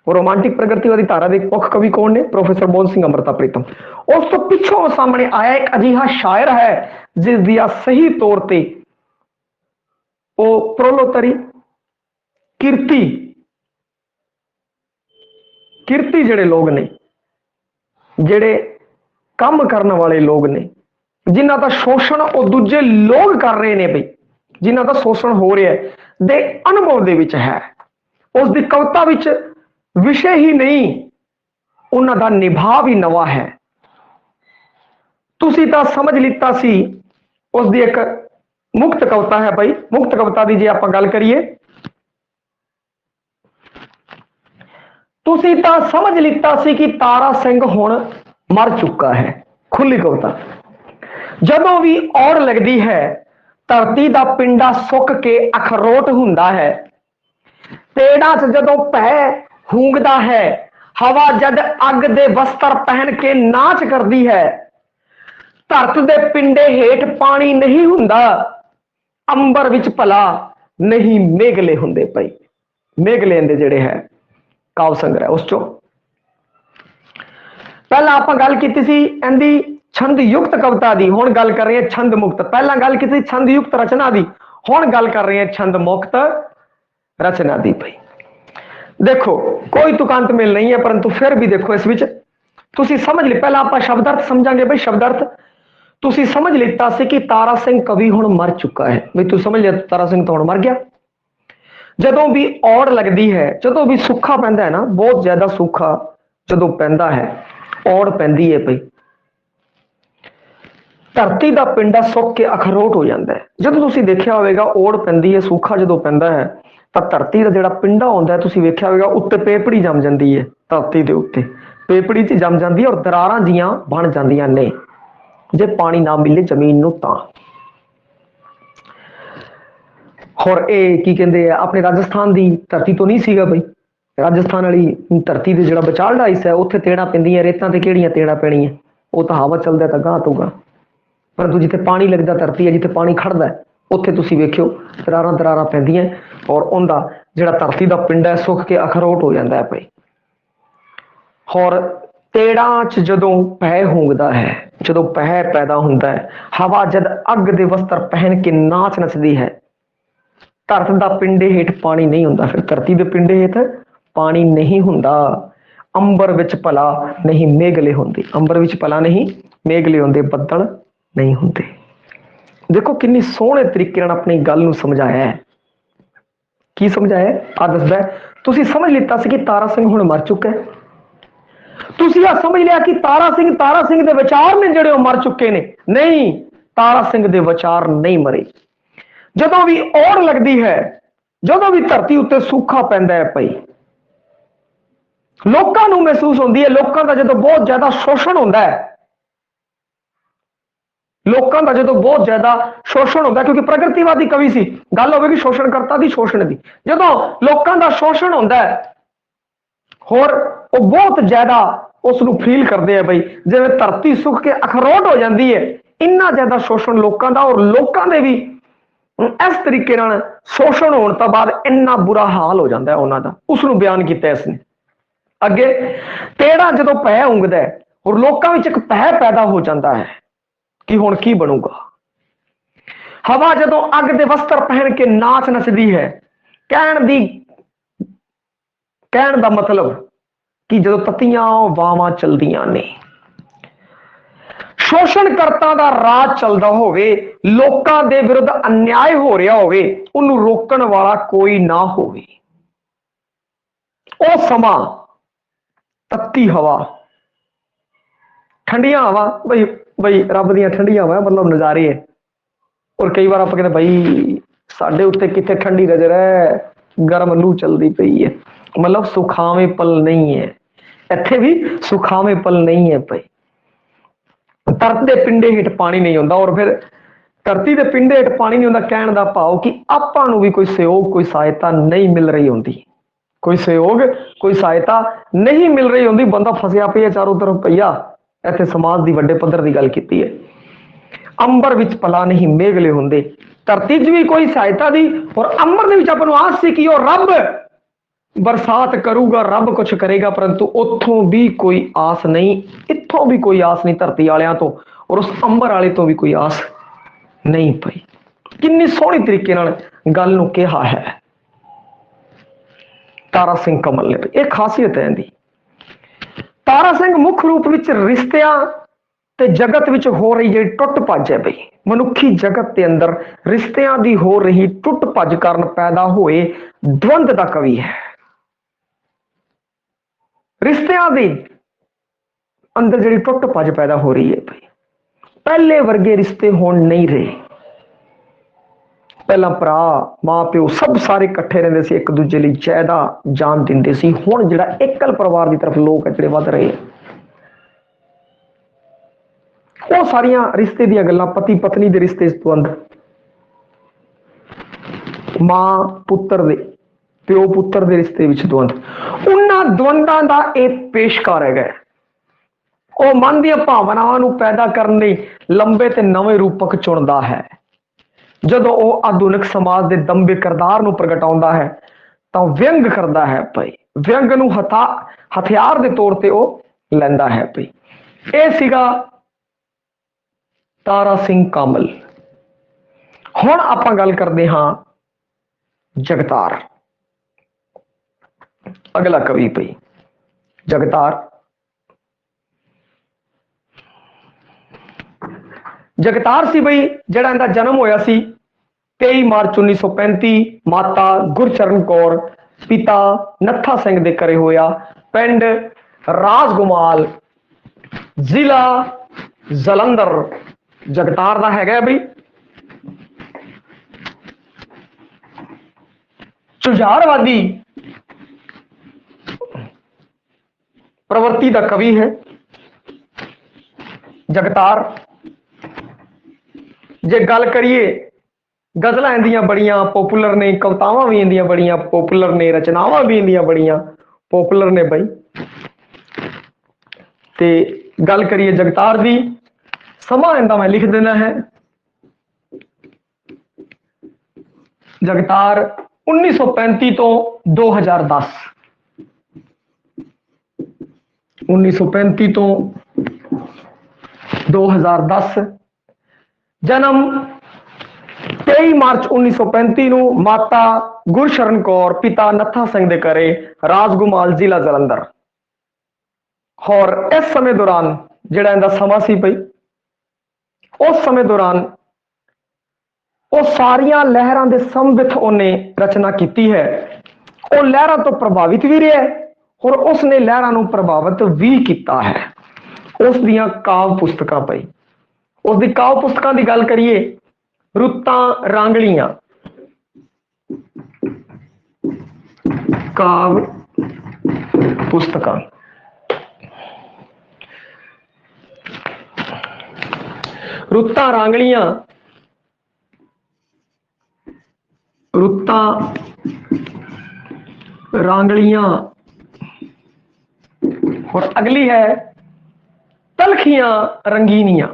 ਉਹ ਰੋਮਾਂਟਿਕ ਪ੍ਰਗਤੀਵਾਦੀ ਧਾਰਾ ਦੇ ਮੁੱਖ ਕਵੀ ਕੌਣ ਨੇ? ਪ੍ਰੋਫੈਸਰ ਮੋਹਨ ਸਿੰਘ ਅਮਰਤਾ ਪ੍ਰੀਤਮ। ਉਸ ਤੋਂ ਪਿੱਛੋਂ ਸਾਹਮਣੇ ਆਇਆ ਇੱਕ ਅਜਿਹਾ ਸ਼ਾਇਰ ਹੈ ਜਿਸ ਦੀ ਸਹੀ ਤੌਰ ਤੇ ਉਹ ਪ੍ਰੋਲੋਤਰੀ ਕਿਰਤੀ ਜਿਹੜੇ ਲੋਕ ਨੇ, ਜਿਹੜੇ ਕੰਮ ਕਰਨ ਵਾਲੇ ਲੋਕ ਨੇ, ਜਿਨ੍ਹਾਂ ਦਾ ਸ਼ੋਸ਼ਣ ਉਹ ਦੂਜੇ ਲੋਕ ਕਰ ਰਹੇ ਨੇ ਬਈ, ਜਿਨ੍ਹਾਂ ਦਾ ਸ਼ੋਸ਼ਣ ਹੋ ਰਿਹਾ ਦੇ ਅਨੁਭਵ ਦੇ ਵਿੱਚ ਹੈ। ਉਸ ਦੀ ਕਵਿਤਾ ਵਿੱਚ ਵਿਸ਼ੇ ਹੀ ਨਹੀਂ, ਉਹਨਾਂ ਦਾ ਨਿਭਾਅ ਵੀ ਨਵਾਂ ਹੈ। ਤੁਸੀਂ ਤਾਂ ਸਮਝ ਲਿੱਤਾ ਸੀ, ਉਸ ਦੀ ਇੱਕ ਮੁਕਤ ਕਵਿਤਾ ਹੈ ਭਾਈ। ਮੁਕਤ ਕਵਿਤਾ ਦੀ ਜੇ ਆਪਾਂ ਗੱਲ ਕਰੀਏ, ਤੁਸੀਂ ਤਾਂ ਸਮਝ ਲਿੱਤਾ ਸੀ ਕਿ ਤਾਰਾ ਸਿੰਘ ਹੁਣ ਮਰ ਚੁੱਕਾ ਹੈ। ਖੁੱਲੀ ਕਵਿਤਾ। ਜਦੋਂ ਵੀ ਔੜ ਲੱਗਦੀ ਹੈ, ਧਰਤੀ ਦਾ ਪਿੰਡਾ ਸੁੱਕ ਕੇ ਅਖਰੋਟ ਹੁੰਦਾ ਹੈ। ਪੇੜਾਂ 'ਚ ਜਦੋਂ ਪੈ ਹੂੰਗਦਾ ਹੈ, ਹਵਾ ਜਦ ਅੱਗ ਦੇ ਵਸਤਰ ਪਹਿਨ ਕੇ ਨਾਚ ਕਰਦੀ ਹੈ। ਧਰਤ ਦੇ ਪਿੰਡੇ ਹੇਠ ਪਾਣੀ ਨਹੀਂ ਹੁੰਦਾ, ਅੰਬਰ ਵਿੱਚ ਭਲਾ ਨਹੀਂ ਮੇਘਲੇ ਹੁੰਦੇ ਪਈ। ਮੇਘਲੇ ਦੇ ਜਿਹੜੇ ਹੈ ਕਾਵ ਸੰਗ੍ਰਹਿ, ਉਸ ਚੋਂ ਪਹਿਲਾਂ ਆਪਾਂ ਗੱਲ ਕੀਤੀ ਸੀ ਇਹਦੀ ਛੰਦ ਯੁਕਤ ਕਵਿਤਾ ਦੀ, ਹੁਣ ਗੱਲ ਕਰ ਰਹੇ ਹਾਂ ਛੰਦ ਮੁਕਤ। ਪਹਿਲਾਂ ਗੱਲ ਕੀਤੀ ਛੰਦ ਯੁਕਤ ਰਚਨਾ ਦੀ, ਹੁਣ ਗੱਲ ਕਰ ਰਹੇ ਹਾਂ ਛੰਦ ਮੁਕਤ ਰਚਨਾ ਦੀ ਭਾਈ। ਦੇਖੋ ਕੋਈ ਤੁਕਾਂਤ ਮਿਲ ਨਹੀਂ ਹੈ, ਪਰੰਤੂ ਫਿਰ ਵੀ ਦੇਖੋ ਇਸ ਵਿੱਚ ਤੁਸੀਂ ਸਮਝ ਲਈ। ਪਹਿਲਾਂ ਆਪਾਂ ਸ਼ਬਦ ਅਰਥ ਸਮਝਾਂਗੇ ਬਈ। ਸ਼ਬਦ ਅਰਥ ਤੁਸੀਂ ਸਮਝ ਲਿੱਤਾ ਸੀ ਕਿ ਤਾਰਾ ਸਿੰਘ ਕਵੀ ਹੁਣ ਮਰ ਚੁੱਕਾ ਹੈ ਬਈ। ਤੂੰ ਸਮਝ ਲਿਆ ਤਾਰਾ ਸਿੰਘ ਤਾਂ ਹੁਣ ਮਰ ਗਿਆ। ਜਦੋਂ ਵੀ ਔੜ ਲੱਗਦੀ ਹੈ, ਜਦੋਂ ਵੀ ਸੁੱਖਾ ਪੈਂਦਾ ਹੈ ਨਾ, ਬਹੁਤ ਜ਼ਿਆਦਾ ਸੁੱਖਾ ਜਦੋਂ ਪੈਂਦਾ ਹੈ, ਔੜ ਪੈਂਦੀ ਹੈ ਭਈ, ਧਰਤੀ ਦਾ ਪਿੰਡਾ ਸੁੱਕ ਕੇ ਅਖਰੋਟ ਹੋ ਜਾਂਦਾ ਹੈ। ਜਦੋਂ ਤੁਸੀਂ ਦੇਖਿਆ ਹੋਵੇਗਾ ਔੜ ਪੈਂਦੀ ਹੈ, ਸੁੱਖਾ ਜਦੋਂ ਪੈਂਦਾ ਹੈ ਤਾਂ ਧਰਤੀ ਦਾ ਜਿਹੜਾ ਪਿੰਡਾ ਹੁੰਦਾ ਹੈ, ਤੁਸੀਂ ਵੇਖਿਆ ਹੋਵੇਗਾ ਉੱਤੇ ਪੇਪੜੀ ਜੰਮ ਜਾਂਦੀ ਹੈ। ਧਰਤੀ ਦੇ ਉੱਤੇ ਪੇਪੜੀ 'ਚ ਜੰਮ ਜਾਂਦੀ ਹੈ ਔਰ ਦਰਾਰਾਂ ਜੀਆਂ ਬਣ ਜਾਂਦੀਆਂ ਨੇ ਜੇ ਪਾਣੀ ਨਾ ਮਿਲੇ ਜ਼ਮੀਨ ਨੂੰ ਤਾਂ। ਹੋਰ ਇਹ ਕੀ ਕਹਿੰਦੇ ਆ, ਆਪਣੇ ਰਾਜਸਥਾਨ ਦੀ ਧਰਤੀ ਤੋਂ ਨਹੀਂ ਸੀਗਾ ਬਈ। ਰਾਜਸਥਾਨ ਵਾਲੀ ਧਰਤੀ ਦੇ ਜਿਹੜਾ ਵਿਚਾਲੜਾ ਹਿੱਸਾ ਹੈ, ਉੱਥੇ ਤੇੜਾਂ ਪੈਂਦੀਆਂ। ਰੇਤਾਂ ਤੇ ਕਿਹੜੀਆਂ ਤੇੜਾਂ ਪੈਣੀਆਂ, ਉਹ ਤਾਂ ਹਵਾ ਚੱਲਦਾ ਤਾਂ ਗਾਹ ਤੋਂ ਗਾਹ। ਪਰੰਤੂ ਜਿੱਥੇ ਪਾਣੀ ਲੱਗਦਾ ਧਰਤੀ ਹੈ, ਜਿੱਥੇ ਪਾਣੀ ਖੜਦਾ ਉੱਥੇ ਤੁਸੀਂ ਵੇਖਿਓ ਦਰਾਰਾਂ ਪੈਂਦੀਆਂ ਔਰ ਉਹਦਾ ਜਿਹੜਾ ਧਰਤੀ ਦਾ ਪਿੰਡ ਹੈ ਸੁੱਕ ਕੇ ਅਖਰੋਟ ਹੋ ਜਾਂਦਾ ਹੈ ਭਾਈ। ਹੋਰ ਤੇੜਾਂ 'ਚ ਜਦੋਂ ਪੈ ਹੁੰਗਦਾ ਹੈ, ਜਦੋਂ ਪੈ ਪੈਦਾ ਹੁੰਦਾ ਹੈ, ਹਵਾ ਜਦ ਅੱਗ ਦੇ ਵਸਤਰ ਪਹਿਨ ਕੇ ਨਾਚ ਨੱਚਦੀ ਹੈ। ਧਰਤ ਦਾ ਪਿੰਡੇ ਹੇਠ ਪਾਣੀ ਨਹੀਂ ਹੁੰਦਾ, ਫਿਰ ਧਰਤੀ ਦੇ ਪਿੰਡੇ ਹੇਠ ਪਾਣੀ ਨਹੀਂ ਹੁੰਦਾ। ਅੰਬਰ ਵਿੱਚ ਭਲਾ ਨਹੀਂ ਮੇਘਲੇ ਹੁੰਦੇ, ਅੰਬਰ ਵਿੱਚ ਭਲਾ ਨਹੀਂ ਮੇਘਲੇ ਹੁੰਦੇ, ਬੱਦਲ ਨਹੀਂ ਹੁੰਦੇ। ਦੇਖੋ ਕਿੰਨੀ ਸੋਹਣੇ ਤਰੀਕੇ ਨਾਲ ਆਪਣੀ ਗੱਲ ਨੂੰ ਸਮਝਾਇਆ ਹੈ। ਕੀ ਸਮਝਾਇਆ ਆ ਦੱਸਦਾ। ਤੁਸੀਂ ਸਮਝ ਲਿੱਤਾ ਸੀ ਕਿ ਤਾਰਾ ਸਿੰਘ ਹੁਣ ਮਰ ਚੁੱਕਾ ਹੈ। ਤੁਸੀਂ ਆ ਸਮਝ ਲਿਆ ਕਿ ਤਾਰਾ ਸਿੰਘ ਦੇ ਵਿਚਾਰ ਨੇ ਜਿਹੜੇ ਉਹ ਮਰ ਚੁੱਕੇ ਨੇ। ਨਹੀਂ, ਤਾਰਾ ਸਿੰਘ ਦੇ ਵਿਚਾਰ ਨਹੀਂ ਮਰੇ। ਜਦੋਂ ਵੀ ਔੜ ਲੱਗਦੀ ਹੈ, ਜਦੋਂ ਵੀ ਧਰਤੀ ਉੱਤੇ ਸੂਖਾ ਪੈਂਦਾ ਹੈ ਭਾਈ, ਲੋਕਾਂ ਨੂੰ ਮਹਿਸੂਸ ਹੁੰਦੀ ਹੈ। ਲੋਕਾਂ ਦਾ ਜਦੋਂ ਬਹੁਤ ਜ਼ਿਆਦਾ ਸ਼ੋਸ਼ਣ ਹੁੰਦਾ ਹੈ, ਲੋਕਾਂ ਦਾ ਜਦੋਂ ਬਹੁਤ ਜ਼ਿਆਦਾ ਸ਼ੋਸ਼ਣ ਹੁੰਦਾ, ਕਿਉਂਕਿ ਪ੍ਰਗਤੀਵਾਦੀ ਕਵੀ ਸੀ, ਗੱਲ ਹੋਵੇਗੀ ਸ਼ੋਸ਼ਣਕਰਤਾ ਦੀ, ਸ਼ੋਸ਼ਣ ਦੀ। ਜਦੋਂ ਲੋਕਾਂ ਦਾ ਸ਼ੋਸ਼ਣ ਹੁੰਦਾ ਹੈ, ਹੋਰ ਉਹ ਬਹੁਤ ਜ਼ਿਆਦਾ ਉਸ ਨੂੰ ਫੀਲ ਕਰਦੇ ਆ ਬਈ, ਜਿਵੇਂ ਧਰਤੀ ਸੁੱਕ ਕੇ ਅਖਰੋਟ ਹੋ ਜਾਂਦੀ ਹੈ। ਇੰਨਾ ਜ਼ਿਆਦਾ ਸ਼ੋਸ਼ਣ ਲੋਕਾਂ ਦਾ, ਔਰ ਲੋਕਾਂ ਦੇ ਵੀ ਇਸ ਤਰੀਕੇ ਨਾਲ ਸ਼ੋਸ਼ਣ ਹੋਣ ਤੋਂ ਬਾਅਦ ਇੰਨਾ ਬੁਰਾ ਹਾਲ ਹੋ ਜਾਂਦਾ ਹੈ ਉਹਨਾਂ ਦਾ। ਉਸ ਨੂੰ ਬਿਆਨ ਕੀਤਾ ਇਸਨੇ ਅੱਗੇ। ਤੇੜਾ ਜਦੋਂ ਪੈ ਉਂਗਦਾ ਹੈ ਔਰ ਲੋਕਾਂ ਵਿੱਚ ਇੱਕ ਭੈ ਪੈਦਾ ਹੋ ਜਾਂਦਾ ਹੈ ਕਿ ਹੁਣ ਕੀ ਬਣੂਗਾ। ਹਵਾ ਜਦੋਂ ਅੱਗ ਦੇ ਵਸਤਰ ਪਹਿਨ ਕੇ ਨਾਚ ਨੱਚਦੀ ਹੈ, ਕਹਿਣ ਦਾ ਮਤਲਬ ਕਿ ਜਦੋਂ ਤਤੀਆਂ ਵਾਵਾਂ ਚਲਦੀਆਂ ਨੇ, ਸ਼ੋਸ਼ਣਕਰਤਾ ਦਾ ਰਾਜ ਚੱਲਦਾ ਹੋਵੇ, ਲੋਕਾਂ ਦੇ ਵਿਰੁੱਧ ਅਨਿਆਏ ਹੋ ਰਿਹਾ ਹੋਵੇ, ਉਹਨੂੰ ਰੋਕਣ ਵਾਲਾ ਕੋਈ ਨਾ ਹੋਵੇ, ਉਹ ਸਮਾਂ ਤੱਤੀ ਹਵਾ, ਠੰਡੀਆਂ ਹਵਾ, ਬਈ ਰੱਬ ਦੀਆਂ ਠੰਡੀਆਂ ਹਵਾ, ਮਤਲਬ ਨਜ਼ਾਰੇ ਹੈ। ਔਰ ਕਈ ਵਾਰ ਆਪਾਂ ਕਹਿੰਦੇ ਬਈ ਸਾਡੇ ਉੱਤੇ ਕਿੱਥੇ ਠੰਡੀ ਨਜ਼ਰ ਹੈ, ਗਰਮ ਲੂ ਚੱਲਦੀ ਪਈ ਹੈ। ਮਤਲਬ ਸੁਖਾਵੇਂ ਪਲ ਨਹੀਂ ਹੈ, ਇੱਥੇ ਵੀ ਸੁਖਾਵੇਂ ਪਲ ਨਹੀਂ ਹੈ ਭਾਈ। ਧਰਤ ਦੇ ਪਿੰਡੇ ਹੇਠ ਪਾਣੀ ਨਹੀਂ ਹੁੰਦਾ, ਔਰ ਫਿਰ ਧਰਤੀ ਦੇ ਪਿੰਡੇ ਹੇਠ ਪਾਣੀ ਨਹੀਂ ਹੁੰਦਾ, ਕਹਿਣ ਦਾ ਭਾਵ ਕਿ ਆਪਾਂ ਨੂੰ ਵੀ ਕੋਈ ਸਹਿਯੋਗ, ਕੋਈ ਸਹਾਇਤਾ ਨਹੀਂ ਮਿਲ ਰਹੀ ਹੁੰਦੀ, ਕੋਈ ਸਹਿਯੋਗ, ਕੋਈ ਸਹਾਇਤਾ ਨਹੀਂ ਮਿਲ ਰਹੀ ਹੁੰਦੀ। ਬੰਦਾ ਫਸਿਆ ਪਿਆ ਚਾਰੋਂ ਤਰਫ ਪਈਆ। ਇੱਥੇ ਸਮਾਜ ਦੀ ਵੱਡੇ ਪੱਧਰ ਦੀ ਗੱਲ ਕੀਤੀ ਹੈ। ਅੰਬਰ ਵਿੱਚ ਭਲਾ ਨਹੀਂ ਮੇਘਲੇ ਹੁੰਦੇ, ਧਰਤੀ 'ਚ ਵੀ ਕੋਈ ਸਹਾਇਤਾ ਦੀ, ਔਰ ਅੰਬਰ ਦੇ ਵਿੱਚ ਆਪਾਂ ਨੂੰ ਆਸ ਸੀ ਕਿ ਉਹ ਰੱਬ ਬਰਸਾਤ ਕਰੂਗਾ, ਰੱਬ ਕੁਛ ਕਰੇਗਾ, ਪਰੰਤੂ ਉੱਥੋਂ ਵੀ ਕੋਈ ਆਸ ਨਹੀਂ, ਇੱਥੋਂ ਵੀ ਕੋਈ ਆਸ ਨਹੀਂ ਧਰਤੀ ਵਾਲਿਆਂ ਤੋਂ, ਔਰ ਉਸ ਅੰਬਰ ਵਾਲੇ ਤੋਂ ਵੀ ਕੋਈ ਆਸ ਨਹੀਂ ਪਈ। ਕਿੰਨੀ ਸੋਹਣੀ ਤਰੀਕੇ ਨਾਲ ਗੱਲ ਨੂੰ ਕਿਹਾ ਹੈ ਤਾਰਾ ਸਿੰਘ ਕਮਲ ਨੇ। ਇਹ ਖਾਸੀਅਤ ਹੈ ਇਹਦੀ। ਤਾਰਾ ਸਿੰਘ ਮੁੱਖ ਰੂਪ ਵਿੱਚ ਰਿਸ਼ਤਿਆਂ ਤੇ ਜਗਤ ਵਿੱਚ ਹੋ ਰਹੀ ਜਿਹੜੀ ਟੁੱਟ ਭੱਜ ਹੈ ਬਈ, ਮਨੁੱਖੀ ਜਗਤ ਦੇ ਅੰਦਰ ਰਿਸ਼ਤਿਆਂ ਦੀ ਹੋ ਰਹੀ ਟੁੱਟ ਭੱਜ ਕਾਰਨ ਪੈਦਾ ਹੋਏ ਦਵੰਦ ਦਾ ਕਵੀ ਹੈ। ਰਿਸ਼ਤਿਆਂ ਦੇ ਅੰਦਰ ਜਿਹੜੀ ਟੁੱਟ ਭੱਜ ਪੈਦਾ ਹੋ ਰਹੀ ਹੈ ਬਈ, ਪਹਿਲੇ ਵਰਗੇ ਰਿਸ਼ਤੇ ਹੁਣ ਨਹੀਂ ਰਹੇ। ਪਹਿਲਾਂ ਭਰਾ, ਮਾਂ ਪਿਓ ਸਭ ਸਾਰੇ ਇਕੱਠੇ ਰਹਿੰਦੇ ਸੀ, ਇੱਕ ਦੂਜੇ ਲਈ ਚਾਹੀਦਾ ਜਾਨ ਦਿੰਦੇ ਸੀ। ਹੁਣ ਜਿਹੜਾ ਇਕੱਲ ਪਰਿਵਾਰ ਦੀ ਤਰਫ ਲੋਕ ਜਿਹੜੇ ਵੱਧ ਰਹੇ, ਉਹ ਸਾਰੀਆਂ ਰਿਸ਼ਤੇ ਦੀਆਂ ਗੱਲਾਂ, ਪਤੀ ਪਤਨੀ ਦੇ ਰਿਸ਼ਤੇ ਤੋਂ ਅੰਦਰ, ਮਾਂ ਪੁੱਤਰ ਦੇ, ਪਿਓ ਪੁੱਤਰ ਦੇ ਰਿਸ਼ਤੇ ਵਿੱਚ ਦਵੰਦ, ਉਹਨਾਂ ਦਵੰਦਾਂ ਦਾ ਇਹ ਪੇਸ਼ਕਾਰ ਹੈਗਾ। ਉਹ ਮਨ ਦੀਆਂ ਭਾਵਨਾਵਾਂ ਨੂੰ ਪੈਦਾ ਕਰਨ ਲਈ ਲੰਬੇ ਤੇ ਨਵੇਂ ਰੂਪਕ ਚੁਣਦਾ ਹੈ। ਜਦੋਂ ਉਹ ਆਧੁਨਿਕ ਸਮਾਜ ਦੇ ਦੰਬੇ ਕਿਰਦਾਰ ਨੂੰ ਪ੍ਰਗਟਾਉਂਦਾ ਹੈ ਤਾਂ ਵਿਅੰਗ ਕਰਦਾ ਹੈ ਭਾਈ, ਵਿਅੰਗ ਨੂੰ ਹਥਿਆਰ ਦੇ ਤੌਰ ਤੇ ਉਹ ਲੈਂਦਾ ਹੈ ਭਾਈ। ਇਹ ਸੀਗਾ ਤਾਰਾ ਸਿੰਘ ਕਾਮਲ। ਹੁਣ ਆਪਾਂ ਗੱਲ ਕਰਦੇ ਹਾਂ ਜਗਤਾਰ, ਅਗਲਾ ਕਵੀ ਭਾਈ ਜਗਤਾਰ। ਜਗਤਾਰ ਸੀ ਬਈ ਜਿਹੜਾ ਇਹਦਾ ਜਨਮ ਹੋਇਆ ਸੀ 23 ਮਾਰਚ 1935, ਮਾਤਾ ਗੁਰਚਰਨ ਕੌਰ, ਪਿਤਾ ਨੱਥਾ ਸਿੰਘ ਦੇ ਘਰੇ ਹੋਇਆ, ਪਿੰਡ ਰਾਜਗੋਮਾਲ, ਜ਼ਿਲ੍ਹਾ ਜਲੰਧਰ ਜਗਤਾਰ ਦਾ ਹੈਗਾ ਬਈ। ਝੁਝਾਰਵਾਦੀ प्रवृत्ति का कवि है जगतार। जे गल करिए गजल इंदियां बड़ियां पॉपुलर ने, कवितावां भी इंदियां बड़ियां पॉपुलर ने, रचनावां भी इंदियां बड़ियां पॉपुलर ने बई। ते गल करिए जगतार दी, समा इंदा मैं लिख देना है। जगतार 1935 तो 2010, 1935 तो 2010, जन्म 23 मार्च 1935 ਨੂੰ माता गुरशरण कौर, पिता नत्था सिंह दे घरे, राजगोमाल, जिला जलंधर। और इस समय दौरान जिहड़ा इहदा समा सी पई, उस समय दौरान वो सारियां लहरां दे संबित उन्हें रचना की है। वो लहरां तो प्रभावित भी रहा है और उसने लहरां नूं प्रभावित भी किया है। उस दियां काव्य पुस्तकां पई, उसकी काव्य पुस्तकां की गल करिए, रुत्तां रांगलियां काव्य पुस्तकां, रुत्तां रांगलियां, रुत्तां रांगलियां, और अगली है तलखियां रंगीनियां,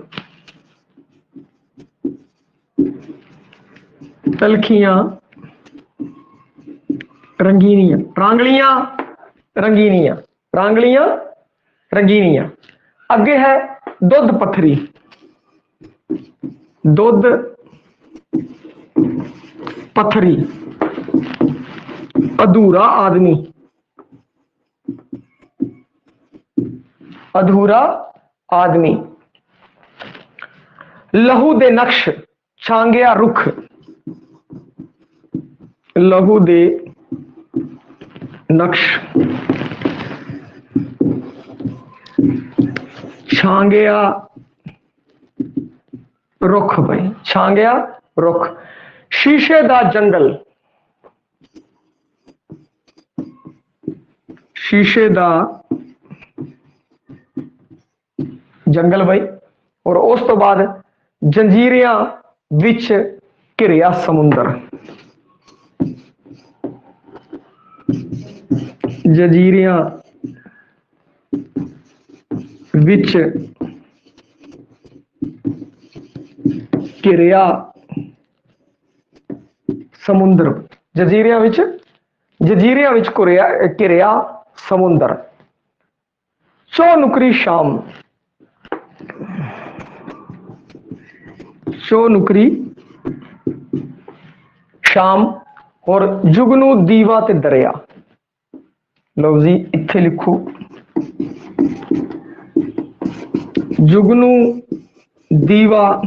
तलखियां रंगीनियां, रांगलियां रंगीनियां, रांगलियां रंगीनियां। अगे है दुध पत्थरी, दुध पत्थरी, अधूरा आदमी, अधूरा आदमी, लहू दे नक्श, छांगिया रुख, लहू दे ਨਕਸ਼, ਛਾਂਗਿਆ ਰੁੱਖ ਬਈ, ਛਾਂਗਿਆ ਰੁੱਖ, ਸ਼ੀਸ਼ੇ ਦਾ ਜੰਗਲ, ਸ਼ੀਸ਼ੇ ਦਾ ਜੰਗਲ ਬਈ। ਔਰ ਉਸ ਤੋਂ ਬਾਅਦ ਜੰਜੀਰਿਆਂ ਵਿੱਚ ਘਿਰਿਆ ਸਮੁੰਦਰ, ਜੰਜੀਰਿਆਂ ਵਿੱਚ ਘਿਰਿਆ ਸਮੁੰਦਰ, ਜਜ਼ੀਰਿਆਂ ਵਿੱਚ ਘਿਰਿਆ ਸਮੁੰਦਰ। ਚੌਨੁਕਰੀ ਸ਼ਾਮ, ਚੌਨੁਕਰੀ ਸ਼ਾਮ। ਔਰ ਜੁਗਨੂ ਦੀਵਾ ਤੇ ਦਰਿਆ, ਲਓ ਜੀ ਇੱਥੇ ਲਿਖੋ, ਜੁਗਨੂ ਦੀਵਾ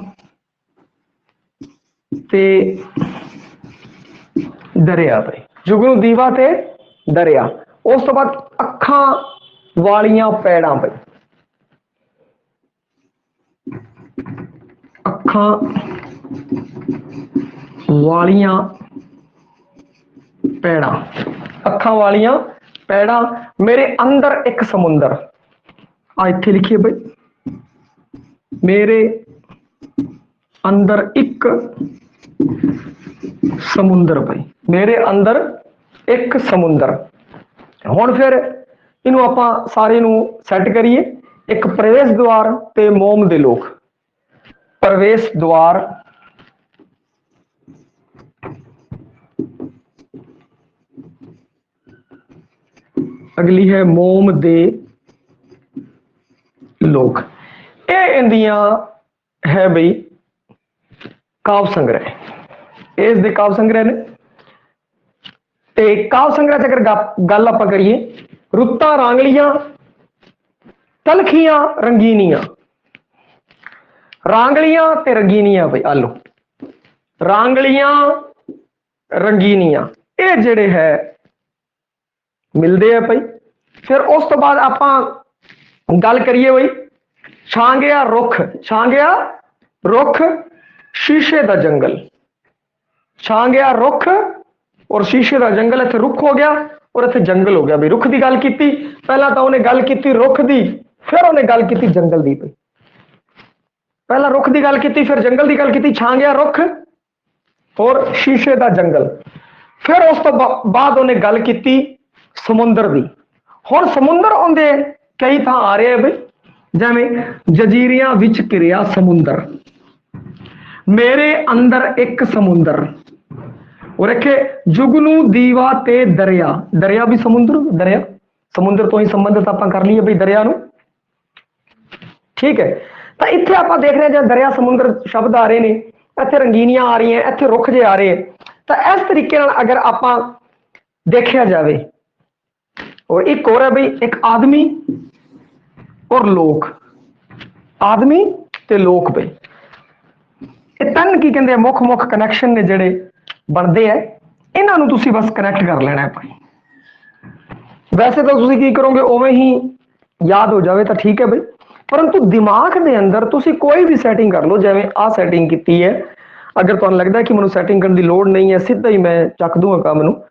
ਤੇ ਦਰਿਆ ਬਈ, ਜੁਗਨੂ ਦੀਵਾ ਤੇ ਦਰਿਆ। ਉਸ ਤੋਂ ਬਾਅਦ ਅੱਖਾਂ ਵਾਲੀਆਂ ਪੈੜਾਂ ਬਈ, ਅੱਖਾਂ ਵਾਲੀਆਂ ਪੈੜਾਂ, ਅੱਖਾਂ ਵਾਲੀਆਂ ਪੈੜਾਂ। ਮੇਰੇ ਅੰਦਰ ਇੱਕ ਸਮੁੰਦਰ, ਆ ਇੱਥੇ ਲਿਖੀਏ ਬਈ, ਮੇਰੇ ਅੰਦਰ ਇੱਕ ਸਮੁੰਦਰ ਬਈ, ਮੇਰੇ ਅੰਦਰ ਇੱਕ ਸਮੁੰਦਰ। ਹੁਣ ਫਿਰ ਇਹਨੂੰ ਆਪਾਂ ਸਾਰੇ ਨੂੰ ਸੈੱਟ ਕਰੀਏ। ਇੱਕ ਪ੍ਰਵੇਸ਼ ਦੁਆਰ ਤੇ ਮੋਮ ਦੇ ਲੋਕ, ਪ੍ਰਵੇਸ਼ ਦੁਆਰ ਅਗਲੀ ਹੈ ਮੋਮ ਦੇ ਲੋਕ। ਇਹ ਇੰਦੀਆਂ ਹੈ ਬਈ ਕਾਵ ਸੰਗ੍ਰਹਿ, ਇਸ ਦੇ ਕਾਵ ਸੰਗ੍ਰਹਿ ਨੇ। ਤੇ ਕਾਵ ਸੰਗ੍ਰਹਿ ਚ ਅਗਰ ਗੱਲ ਆਪਾਂ ਕਰੀਏ, ਰੁੱਤਾਂ ਰਾਂਗਲੀਆਂ, ਤਲਖੀਆਂ ਰੰਗੀਨੀਆਂ, ਰਾਂਗਲੀਆਂ ਤੇ ਰੰਗੀਨੀਆਂ ਬਈ, ਆਲੋ ਰਾਂਗਲੀਆਂ ਰੰਗੀਨੀਆਂ, ਇਹ ਜਿਹੜੇ ਹੈ ਮਿਲਦੇ ਆ ਭਾਈ। ਫਿਰ ਉਸ ਤੋਂ ਬਾਅਦ ਆਪਾਂ ਗੱਲ ਕਰੀਏ ਬਈ ਛਾਂਗਿਆ ਰੁੱਖ, ਛਾਂਗਿਆ ਰੁੱਖ, ਸ਼ੀਸ਼ੇ ਦਾ ਜੰਗਲ, ਛਾਂਗਿਆ ਰੁੱਖ ਔਰ ਸ਼ੀਸ਼ੇ ਦਾ ਜੰਗਲ। ਇੱਥੇ ਰੁੱਖ ਹੋ ਗਿਆ ਔਰ ਇੱਥੇ ਜੰਗਲ ਹੋ ਗਿਆ ਬਈ। ਰੁੱਖ ਦੀ ਗੱਲ ਕੀਤੀ, ਪਹਿਲਾਂ ਤਾਂ ਉਹਨੇ ਗੱਲ ਕੀਤੀ ਰੁੱਖ ਦੀ, ਫਿਰ ਉਹਨੇ ਗੱਲ ਕੀਤੀ ਜੰਗਲ ਦੀ ਬਈ। ਪਹਿਲਾਂ ਰੁੱਖ ਦੀ ਗੱਲ ਕੀਤੀ, ਫਿਰ ਜੰਗਲ ਦੀ ਗੱਲ ਕੀਤੀ, ਛਾਂਗਿਆ ਰੁੱਖ ਔਰ ਸ਼ੀਸ਼ੇ ਦਾ ਜੰਗਲ। ਫਿਰ ਉਸ ਤੋਂ ਬਾਅਦ ਉਹਨੇ ਗੱਲ ਕੀਤੀ ਸਮੁੰਦਰ ਦੀ। ਹੁਣ ਸਮੁੰਦਰ ਆਉਂਦੇ ਕਈ ਥਾਂ ਆ ਰਹੇ ਬਈ, ਜਿਵੇਂ ਜਜ਼ੀਰਿਆਂ ਵਿੱਚ ਘਿਰਿਆ ਸਮੁੰਦਰ, ਮੇਰੇ ਅੰਦਰ ਇੱਕ ਸਮੁੰਦਰ। ਔਰ ਇੱਥੇ ਜੁਗਨੂ ਦੀਵਾ ਤੇ ਦਰਿਆ, ਦਰਿਆ ਵੀ ਸਮੁੰਦਰ, ਦਰਿਆ ਸਮੁੰਦਰ ਤੋਂ ਹੀ ਸੰਬੰਧਿਤ ਆਪਾਂ ਕਰ ਲਈਏ ਬਈ ਦਰਿਆ ਨੂੰ, ਠੀਕ ਹੈ। ਤਾਂ ਇੱਥੇ ਆਪਾਂ ਦੇਖ ਰਹੇ ਹਾਂ ਦਰਿਆ ਸਮੁੰਦਰ ਸ਼ਬਦ ਆ ਰਹੇ ਨੇ, ਇੱਥੇ ਰੰਗੀਨੀਆਂ ਆ ਰਹੀਆਂ, ਇੱਥੇ ਰੁੱਖ ਜੇ ਆ ਰਹੇ। ਤਾਂ ਇਸ ਤਰੀਕੇ ਨਾਲ ਅਗਰ ਆਪਾਂ ਦੇਖਿਆ ਜਾਵੇ। ਔਰ ਇੱਕ ਹੋਰ ਹੈ ਬਈ, ਇੱਕ ਆਦਮੀ ਔਰ ਲੋਕ, ਆਦਮੀ ਤੇ ਲੋਕ ਬਈ, ਇਹ ਤਿੰਨ ਕੀ ਕਹਿੰਦੇ ਆ, ਮੁੱਖ ਮੁੱਖ ਕਨੈਕਸ਼ਨ ਨੇ ਜਿਹੜੇ ਬਣਦੇ ਆ। ਇਹਨਾਂ ਨੂੰ ਤੁਸੀਂ ਬਸ ਕਨੈਕਟ ਕਰ ਲੈਣਾ ਹੈ ਭਾਈ। ਵੈਸੇ ਤਾਂ ਤੁਸੀਂ ਕੀ ਕਰੋਗੇ, ਉਵੇਂ ਹੀ ਯਾਦ ਹੋ ਜਾਵੇ ਤਾਂ ਠੀਕ ਹੈ ਬਈ, ਪਰੰਤੂ ਦਿਮਾਗ ਦੇ ਅੰਦਰ ਤੁਸੀਂ ਕੋਈ ਵੀ ਸੈਟਿੰਗ ਕਰ ਲਓ। ਜਿਵੇਂ ਆਹ ਸੈਟਿੰਗ ਕੀਤੀ ਹੈ, ਅਗਰ ਤੁਹਾਨੂੰ ਲੱਗਦਾ ਕਿ ਮੈਨੂੰ ਸੈਟਿੰਗ ਕਰਨ ਦੀ ਲੋੜ ਨਹੀਂ ਹੈ, ਸਿੱਧਾ ਹੀ ਮੈਂ ਚੱਕ ਦੂੰਗਾ ਕੰਮ ਨੂੰ,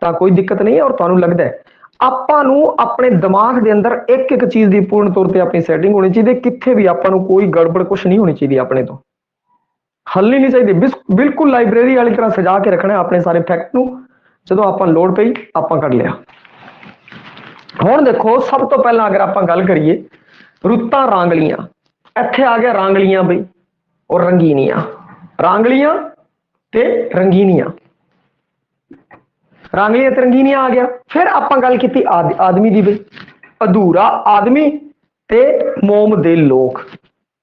ਤਾਂ ਕੋਈ ਦਿੱਕਤ ਨਹੀਂ ਹੈ। ਔਰ ਤੁਹਾਨੂੰ ਲੱਗਦਾ ਹੈ, ਆਪਾਂ ਨੂੰ ਆਪਣੇ ਦਿਮਾਗ ਦੇ ਅੰਦਰ ਇੱਕ ਇੱਕ ਚੀਜ਼ ਦੀ ਪੂਰਨ ਤੌਰ ਤੇ ਆਪਣੀ ਸੈਟਿੰਗ ਹੋਣੀ ਚਾਹੀਦੀ। ਕਿੱਥੇ ਵੀ ਆਪਾਂ ਨੂੰ ਕੋਈ ਗੜਬੜ ਕੁਛ ਨਹੀਂ ਹੋਣੀ ਚਾਹੀਦੀ, ਆਪਣੇ ਤੋਂ ਹੱਲਣੀ ਨਹੀਂ ਚਾਹੀਦੀ। ਬਿਲਕੁਲ ਲਾਇਬ੍ਰੇਰੀ ਵਾਲੀ ਤਰ੍ਹਾਂ ਸਜਾ ਕੇ ਰੱਖਣਾ ਆਪਣੇ ਸਾਰੇ ਫੈਕਟ ਨੂੰ, ਜਦੋਂ ਆਪਾਂ ਲੋੜ ਪਈ ਆਪਾਂ ਕੱਢ ਲਿਆ। ਹੁਣ ਦੇਖੋ, ਸਭ ਤੋਂ ਪਹਿਲਾਂ ਅਗਰ ਆਪਾਂ ਗੱਲ ਕਰੀਏ ਰੁੱਤਾਂ ਰਾਂਗਲੀਆਂ, ਇੱਥੇ ਆ ਗਿਆ ਰਾਂਗਲੀਆਂ ਬਈ ਔਰ ਰੰਗੀਨੀਆਂ, ਰਾਂਗਲੀਆਂ ਤੇ ਰੰਗੀਨੀਆਂ, ਰਾਂਗਲੀਆਂ ਤੇ ਰੰਗੀਨੀਆਂ ਆ ਗਿਆ। ਫਿਰ ਆਪਾਂ ਗੱਲ ਕੀਤੀ ਆਦਮੀ ਦੀ ਬਈ, ਅਧੂਰਾ ਆਦਮੀ ਤੇ ਮੋਮ ਦੇ ਲੋਕ,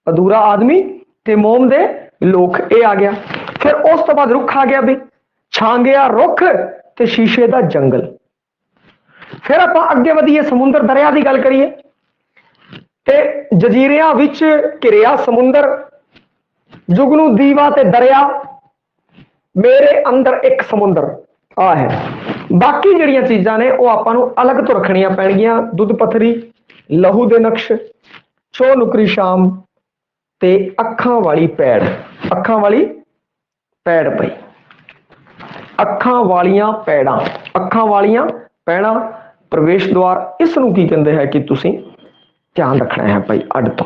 ਅਧੂਰਾ ਆਦਮੀ ਤੇ ਮੋਮ ਦੇ ਲੋਕ, ਇਹ ਆ ਗਿਆ। ਫਿਰ ਉਸ ਤੋਂ ਬਾਅਦ ਰੁੱਖ ਆ ਗਿਆ ਬਈ, ਛਾਂਗਿਆ ਰੁੱਖ ਤੇ ਸ਼ੀਸ਼ੇ ਦਾ ਜੰਗਲ। ਫਿਰ ਆਪਾਂ ਅੱਗੇ ਵਧੀਏ, ਸਮੁੰਦਰ ਦਰਿਆ ਦੀ ਗੱਲ ਕਰੀਏ ਤੇ ਜਜ਼ੀਰਿਆਂ ਵਿੱਚ ਘਿਰਿਆ ਸਮੁੰਦਰ, ਜੁਗਨੂ ਦੀਵਾ ਤੇ ਦਰਿਆ, ਮੇਰੇ ਅੰਦਰ ਇੱਕ ਸਮੁੰਦਰ, ਆ ਹੈ ਬਾਕੀ ਜਿਹੜੀਆਂ ਚੀਜ਼ਾਂ ਨੇ ਉਹ ਆਪਾਂ ਨੂੰ ਅਲੱਗ ਤੋਂ ਰੱਖਣੀਆਂ ਪੈਣਗੀਆਂ। ਦੁੱਧ ਪੱਥਰੀ, ਲਹੂ ਦੇ ਨਕਸ਼, ਚੋ ਨੁਕਰੀ ਸ਼ਾਮ ਤੇ ਅੱਖਾਂ ਵਾਲੀ ਪੈੜ। ਅੱਖਾਂ ਵਾਲੀ ਪੈੜ ਪਈ, ਅੱਖਾਂ ਵਾਲੀਆਂ ਪੈੜਾਂ, ਅੱਖਾਂ ਵਾਲੀਆਂ ਪੈੜਾਂ, ਪ੍ਰਵੇਸ਼ ਦੁਆਰ। ਇਸ ਨੂੰ ਕੀ ਕਹਿੰਦੇ ਹੈ ਕਿ ਤੁਸੀਂ ਧਿਆਨ ਰੱਖਣਾ ਹੈ ਭਾਈ ਅੱਡ ਤੋਂ।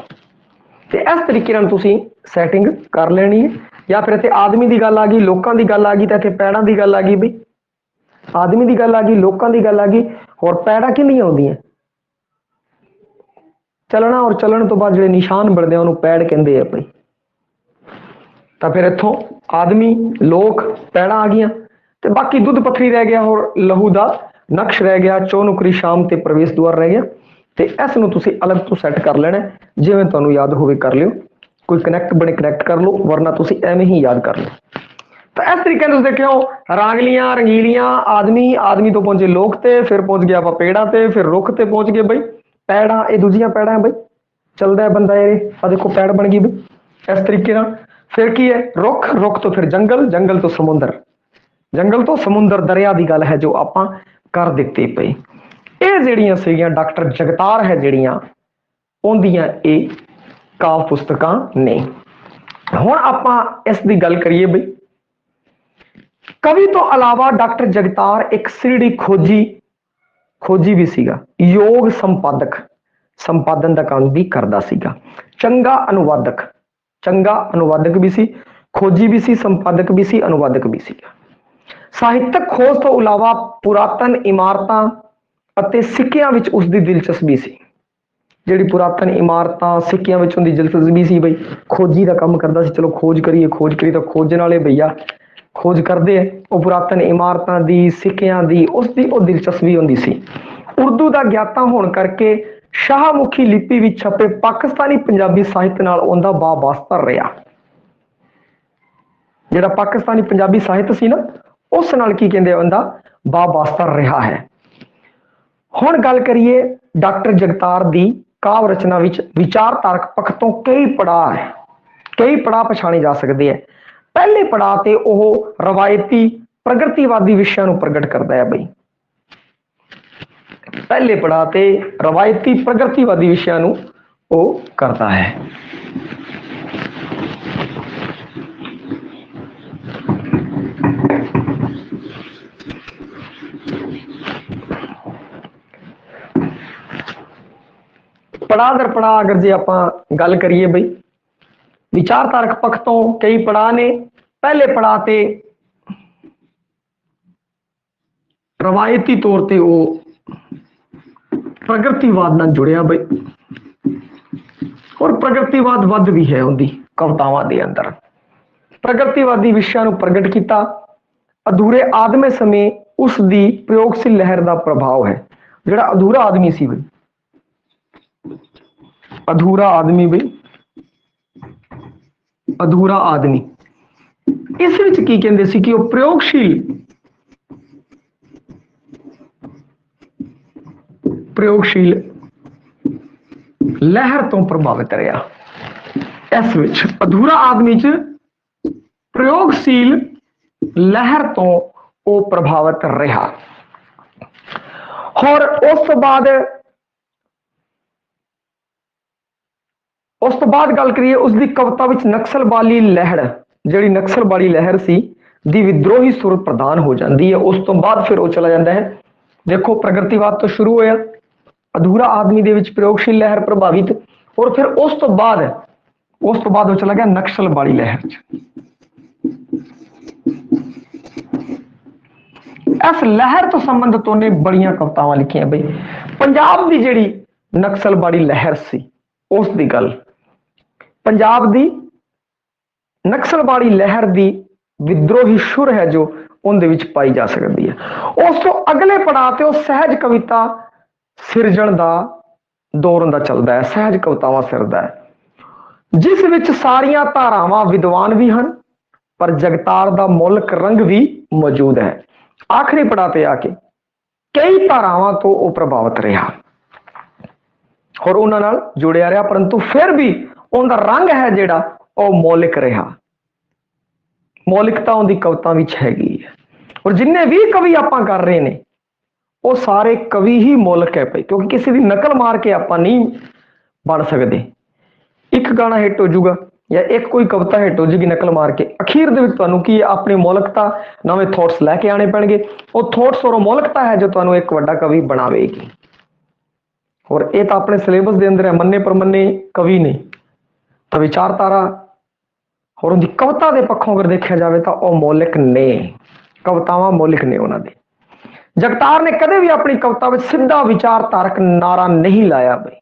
ਤੇ ਇਸ ਤਰੀਕੇ ਨਾਲ ਤੁਸੀਂ ਸੈਟਿੰਗ ਕਰ ਲੈਣੀ ਹੈ। ਜਾਂ ਫਿਰ ਇੱਥੇ ਆਦਮੀ ਦੀ ਗੱਲ ਆ ਗਈ, ਲੋਕਾਂ ਦੀ ਗੱਲ ਆ ਗਈ, ਤਾਂ ਇੱਥੇ ਪੈੜਾਂ ਦੀ ਗੱਲ ਆ ਗਈ ਬਈ। ਆਦਮੀ ਦੀ ਗੱਲ ਆ ਗਈ, ਲੋਕਾਂ ਦੀ ਗੱਲ ਆ ਗਈ, ਹੋਰ ਪੈੜਾਂ ਕਿੰਨੀਆਂ ਆਉਂਦੀਆਂ? ਚੱਲਣਾ ਔਰ ਚੱਲਣ ਤੋਂ ਬਾਅਦ ਜਿਹੜੇ ਨਿਸ਼ਾਨ ਬਣਦੇ ਆ ਉਹਨੂੰ ਪੈੜ ਕਹਿੰਦੇ ਆ ਭਾਈ। ਤਾਂ ਫਿਰ ਇੱਥੋਂ ਆਦਮੀ, ਲੋਕ, ਪੈੜਾਂ ਆ ਗਈਆਂ ਤੇ ਬਾਕੀ ਦੁੱਧ ਪੱਥਰੀ ਰਹਿ ਗਿਆ, ਹੋਰ ਲਹੂ ਦਾ ਨਕਸ਼ ਰਹਿ ਗਿਆ, ਚੋ ਨੁਕਰੀ ਸ਼ਾਮ ਤੇ ਪ੍ਰਵੇਸ਼ ਦੁਆਰ ਰਹਿ ਗਿਆ। ਤੇ ਇਸ ਨੂੰ ਤੁਸੀਂ ਅਲੱਗ ਤੋਂ ਸੈੱਟ ਕਰ ਲੈਣਾ, ਜਿਵੇਂ ਤੁਹਾਨੂੰ ਯਾਦ ਹੋਵੇ ਕਰ ਲਿਓ। ਕੋਈ ਕਨੈਕਟ ਬਣੇ ਕਨੈਕਟ ਕਰ ਲਓ, ਵਰਨਾ ਤੁਸੀਂ ਐਵੇਂ ਹੀ ਯਾਦ ਕਰ ਲਓ। ਤਾਂ ਇਸ ਤਰੀਕੇ ਨਾਲ ਤੁਸੀਂ ਦੇਖਿਓ ਰਾਂਗਲੀਆਂ, ਰੰਗੀਲੀਆਂ, ਆਦਮੀ, ਆਦਮੀ ਤੋਂ ਪਹੁੰਚੇ ਲੋਕ ਤੇ, ਫਿਰ ਪਹੁੰਚ ਗਿਆ ਆਪਾਂ ਪੇੜਾਂ ਤੇ, ਫਿਰ ਰੁੱਖ ਤੇ ਪਹੁੰਚ ਗਏ ਬਈ। ਪੈੜਾਂ ਇਹ ਦੂਜੀਆਂ ਪੈੜਾਂ ਹੈ ਬਈ, ਚੱਲਦਾ ਹੈ ਬੰਦਾ ਇਹ, ਆ ਦੇਖੋ ਪੈੜ ਬਣ ਗਈ ਬਈ ਇਸ ਤਰੀਕੇ ਨਾਲ। ਫਿਰ ਕੀ ਹੈ? ਰੁੱਖ, ਰੁੱਖ ਤੋਂ ਫਿਰ ਜੰਗਲ, ਜੰਗਲ ਤੋਂ ਸਮੁੰਦਰ, ਜੰਗਲ ਤੋਂ ਸਮੁੰਦਰ, ਦਰਿਆ ਦੀ ਗੱਲ ਹੈ ਜੋ ਆਪਾਂ ਕਰ ਦਿੱਤੀ ਪਈ। ਇਹ ਜਿਹੜੀਆਂ ਸੀਗੀਆਂ ਡਾਕਟਰ ਜਗਤਾਰ ਹੈ ਜਿਹੜੀਆਂ ਉਹਦੀਆਂ ਇਹ ਕਾਵ ਪੁਸਤਕਾਂ ਨੇ। ਹੁਣ ਆਪਾਂ ਇਸ ਦੀ ਗੱਲ ਕਰੀਏ ਬਈ, ਕਵੀ ਤੋਂ ਇਲਾਵਾ ਡਾਕਟਰ ਜਗਤਾਰ ਇੱਕ ਸਿਰੜੀ ਖੋਜੀ ਵੀ ਸੀਗਾ, ਯੋਗ ਸੰਪਾਦਕ, ਸੰਪਾਦਨ ਦਾ ਕੰਮ ਵੀ ਕਰਦਾ ਸੀਗਾ, ਚੰਗਾ ਅਨੁਵਾਦਕ ਵੀ ਸੀ, ਖੋਜੀ ਵੀ ਸੀ, ਸੰਪਾਦਕ ਵੀ ਸੀ, ਅਨੁਵਾਦਕ ਵੀ ਸੀਗਾ। ਸਾਹਿਤਕ ਖੋਜ ਤੋਂ ਇਲਾਵਾ ਪੁਰਾਤਨ ਇਮਾਰਤਾਂ ਅਤੇ ਸਿੱਕਿਆਂ ਵਿੱਚ ਉਸਦੀ ਦਿਲਚਸਪੀ ਸੀ। ਜਿਹੜੀ ਪੁਰਾਤਨ ਇਮਾਰਤਾਂ, ਸਿੱਕਿਆਂ ਵਿੱਚ ਉਹਦੀ ਦਿਲਚਸਪੀ ਸੀ ਬਈ, ਖੋਜੀ ਦਾ ਕੰਮ ਕਰਦਾ ਸੀ। ਚਲੋ ਖੋਜ ਕਰੀਏ ਤਾਂ ਖੋਜਣ ਵਾਲੇ ਭਈਆ ਖੋਜ ਕਰਦੇ ਆ, ਉਹ ਪੁਰਾਤਨ ਇਮਾਰਤਾਂ ਦੀ, ਸਿੱਕਿਆਂ ਦੀ, ਉਸਦੀ ਉਹ ਦਿਲਚਸਪੀ ਹੁੰਦੀ ਸੀ। ਉਰਦੂ ਦਾ ਗਿਆਤਾ ਹੋਣ ਕਰਕੇ ਸ਼ਾਹਮੁਖੀ ਲਿਪੀ ਵਿੱਚ ਛਪੇ ਪਾਕਿਸਤਾਨੀ ਪੰਜਾਬੀ ਸਾਹਿਤ ਨਾਲ ਉਹਦਾ ਵਾਸਤਾ ਰਿਹਾ। ਜਿਹੜਾ ਪਾਕਿਸਤਾਨੀ ਪੰਜਾਬੀ ਸਾਹਿਤ ਸੀ ਨਾ, ਉਸ ਨਾਲ ਕੀ ਕਹਿੰਦੇ ਉਹਦਾ ਵਾਸਤਾ ਰਿਹਾ ਹੈ। ਹੁਣ ਗੱਲ ਕਰੀਏ ਡਾਕਟਰ ਜਗਤਾਰ ਦੀ ਕਾਵ ਰਚਨਾ ਵਿੱਚ ਵਿਚਾਰਧਾਰਕ ਪੱਖ ਤੋਂ ਕਈ ਪੜਾਅ ਪਛਾਣੇ ਜਾ ਸਕਦੇ ਹੈ। ਪਹਿਲੇ ਪੜਾਅ ਤੇ ਉਹ ਰਵਾਇਤੀ ਪ੍ਰਗਤੀਵਾਦੀ ਵਿਸ਼ਿਆਂ ਨੂੰ ਪ੍ਰਗਟ ਕਰਦਾ ਹੈ ਬਈ। ਪਹਿਲੇ ਪੜਾਅ ਤੇ ਰਵਾਇਤੀ ਪ੍ਰਗਤੀਵਾਦੀ ਵਿਸ਼ਿਆਂ ਨੂੰ ਉਹ ਕਰਦਾ ਹੈ। ਪੜਾਅ ਦਰ ਪੜਾਅ ਅਗਰ ਜੇ ਆਪਾਂ ਗੱਲ ਕਰੀਏ ਬਈ, ਵਿਚਾਰਧਾਰਕ ਪੱਖ ਤੋਂ ਕਈ ਪੜਾਅ ਨੇ। ਪਹਿਲੇ ਪੜਾਅ ਤੇ ਰਵਾਇਤੀ ਤੌਰ ਤੇ ਉਹ ਪ੍ਰਗਤੀਵਾਦ ਨਾਲ ਜੁੜਿਆ ਬਈ, ਔਰ ਪ੍ਰਗਤੀਵਾਦ ਵੱਧ ਵੀ ਹੈ ਉਹਦੀ ਕਵਿਤਾਵਾਂ ਦੇ ਅੰਦਰ। ਪ੍ਰਗਤੀਵਾਦੀ ਵਿਸ਼ਿਆਂ ਨੂੰ ਪ੍ਰਗਟ ਕੀਤਾ। ਅਧੂਰੇ ਆਦਮੇ ਸਮੇਂ ਉਸ ਦੀ ਪ੍ਰਯੋਗਸ਼ੀਲ ਲਹਿਰ ਦਾ ਪ੍ਰਭਾਵ ਹੈ। ਜਿਹੜਾ ਅਧੂਰਾ ਆਦਮੀ ਸੀ ਬਈ, ਅਧੂਰਾ ਆਦਮੀ, ਇਸ ਵਿੱਚ ਕੀ ਕਹਿੰਦੇ ਸੀ ਕਿ ਉਹ ਪ੍ਰਯੋਗਸ਼ੀਲ ਲਹਿਰ ਤੋਂ ਪ੍ਰਭਾਵਿਤ ਰਿਹਾ। ਇਸ ਵਿੱਚ ਅਧੂਰਾ ਆਦਮੀ ਚ ਪ੍ਰਯੋਗਸ਼ੀਲ ਲਹਿਰ ਤੋਂ ਉਹ ਪ੍ਰਭਾਵਿਤ ਰਿਹਾ। ਹੋਰ ਉਸ ਤੋਂ ਬਾਅਦ ਗੱਲ ਕਰੀਏ ਉਸਦੀ ਕਵਿਤਾ ਵਿੱਚ ਨਕਸਲਵਾਦੀ ਲਹਿਰ, ਜਿਹੜੀ ਨਕਸਲਵਾਦੀ ਲਹਿਰ ਸੀ ਦੀ ਵਿਦਰੋਹੀ ਸੁਰ ਪ੍ਰਦਾਨ ਹੋ ਜਾਂਦੀ ਹੈ। ਉਸ ਤੋਂ ਬਾਅਦ ਫਿਰ ਉਹ ਚਲਾ ਜਾਂਦਾ ਹੈ, ਦੇਖੋ ਪ੍ਰਗਤੀਵਾਦ ਤੋਂ ਸ਼ੁਰੂ ਹੋਇਆ, ਅਧੂਰਾ ਆਦਮੀ ਦੇ ਵਿੱਚ ਪ੍ਰਯੋਗਸ਼ੀਲ ਲਹਿਰ ਪ੍ਰਭਾਵਿਤ, ਔਰ ਫਿਰ ਉਸ ਤੋਂ ਬਾਅਦ ਉਹ ਚਲਾ ਗਿਆ ਨਕਸਲਵਾਦੀ ਲਹਿਰ ਚ। ਇਸ ਲਹਿਰ ਤੋਂ ਸੰਬੰਧਿਤ ਉਹਨੇ ਬੜੀਆਂ ਕਵਿਤਾਵਾਂ ਲਿਖੀਆਂ ਬਈ। ਪੰਜਾਬ ਦੀ ਜਿਹੜੀ ਨਕਸਲਵਾਦੀ ਲਹਿਰ ਸੀ ਉਸ ਦੀ ਗੱਲ, ਪੰਜਾਬ ਦੀ ਨਕਸਲਵਾਦੀ ਲਹਿਰ ਦੀ ਵਿਦਰੋਹੀ ਸੁਰ ਹੈ ਜੋ ਉਹਦੇ ਵਿੱਚ ਪਾਈ ਜਾ ਸਕਦੀ ਹੈ। ਉਸ ਤੋਂ ਅਗਲੇ ਪੜਾਅ ਤੇ ਉਹ ਸਹਿਜ ਕਵਿਤਾ ਸਿਰਜਣ ਦਾ ਦੌਰ ਹੁੰਦਾ ਚੱਲਦਾ ਹੈ, ਸਹਿਜ ਕਵਿਤਾਵਾਂ ਸਿਰਜਦਾ ਹੈ, ਜਿਸ ਵਿੱਚ ਸਾਰੀਆਂ ਧਾਰਾਵਾਂ ਵਿਦਵਾਨ ਵੀ ਹਨ ਪਰ ਜਗਤਾਰ ਦਾ ਮੌਲਿਕ ਰੰਗ ਵੀ ਮੌਜੂਦ ਹੈ। ਆਖਰੀ ਪੜਾਅ ਤੇ ਆ ਕੇ ਕਈ ਧਾਰਾਵਾਂ ਤੋਂ ਉਹ ਪ੍ਰਭਾਵਿਤ ਰਿਹਾ ਔਰ ਉਹਨਾਂ ਨਾਲ ਜੁੜਿਆ ਰਿਹਾ, ਪਰੰਤੂ ਫਿਰ ਵੀ ਉਹਦਾ ਰੰਗ ਹੈ ਜਿਹੜਾ ਉਹ ਮੌਲਿਕ ਰਿਹਾ। ਮੌਲਿਕਤਾ ਉਹਦੀ ਕਵਿਤਾ ਵਿੱਚ ਹੈਗੀ ਹੈ। और जिन्ने भी कवि आपां कर रहे ने वो सारे कवि ही मौलिक है भाई, क्योंकि किसी की नकल मार के आप नहीं बन सकते। एक गाना हिट हो जाऊगा या एक कोई कविता हिट हो जाएगी नकल मार के, अखीर दे विच तुहानू की अपनी मौलिकता नवे थॉट्स लैके आने पैणगे। वो थॉट्स और मौलिकता है जो तुहानू एक वड्डा कवि बनावेगी। और ये तो अपने सिलेबस के अंदर है, मन्ने परमन्ने कवि ने तो विचारधारा और उनकी कविता के पक्षों अगर देखा जाए तो वह मौलिक ने, कवितावां मौलिक ने उन्होंने। जगतार ने कदे भी अपनी कविता में सीधा विचारधारक नारा नहीं लाया भाई,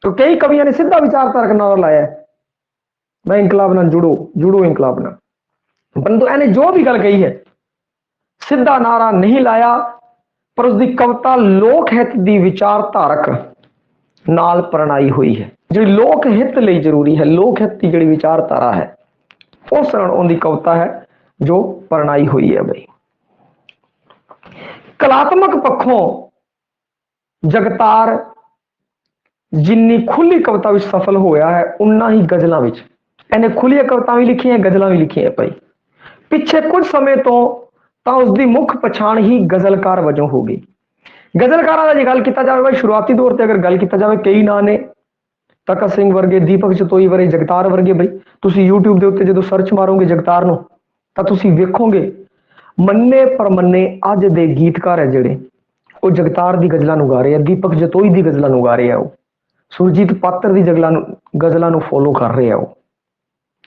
तो कई कवियों ने सीधा विचारधारक नारा लाया, मैं इंकलाब ना जुड़ो जुड़ो इंकलाब ना, परंतु इन्हें जो भी गल कही है सीधा नारा नहीं लाया, पर उसकी कविता लोक हित की विचारधारक नाल प्रणाई हुई है। जी लोक हित लिए जरूरी है, लोक हित की जी विचारधारा है उस उनकी कविता है जो प्रणाई हुई है भाई। कलात्मक पक्षों जगतार जिन्नी खुली कविता विच सफल होया है उन्ना ही गजलों विच इन्हें खुलिया कविता भी लिखी है, गजलों भी लिखी है भाई। पिछे कुछ समय तो उसकी मुख पछाण ही गजलकार वजों हो गई। गजलकारां दी गल कीता जावे भाई, शुरुआती दौर ते अगर गल कीता जावे कई नां ने, तखत सिंह वर्गे, दीपक चतोई वर्गे, जगतार वर्गे भाई। तुसी यूट्यूब के उत्ते जो सर्च मारोगे जगतार नो तां तुसी वेखोगे मन्ने परमन्ने अज दे गीतकार है जिहड़े वो जगतार दी गजलां नूं गा रहे हैं, दीपक जतोई दी गजलां नूं गा रहे हैं, वो सुरजीत पात्र दी गजलां नूं फॉलो कर रहे हैं। वो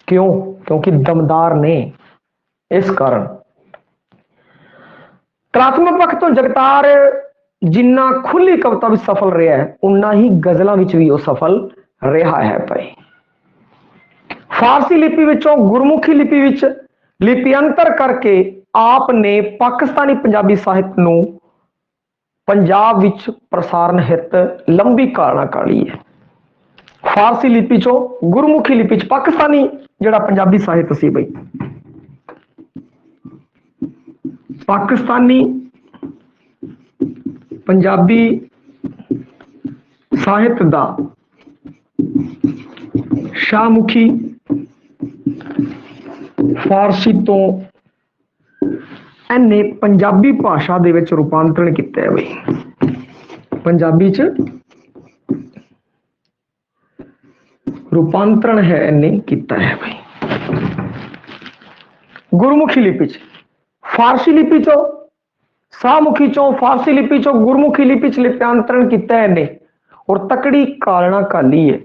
क्यों? क्योंकि दमदार ने। इस कारण कलात्मक पक्ष तो जगतार जिन्ना खुली कविता भी सफल रहा है उन्ना ही गजलों विच भी वो सफल रहा है भाई। फारसी लिपि विचों गुरमुखी लिपि विच लिपिअंतर करके आपने पाकिस्तानी पंजाबी साहित्य नूं पंजाब विच प्रसारण हित लंबी कालना काली है। फारसी लिपि चो गुरमुखी लिपि च पाकिस्तानी जिहड़ा पंजाबी साहित्य सी भाई, पाकिस्तानी पंजाबी साहित्य दा शाहमुखी फारसी तो इन्हें पंजाबी भाषा दे विच रूपांतरण किया है भाई, पंजाबी च रूपांतरण है इन्हें किया है भाई। गुरमुखी लिपि च फारसी लिपि चो शाहमुखी चो फारसी लिपि चो गुरमुखी लिपि च लिप्यांतरण किया है इन्हें और तकड़ी कालना काली है।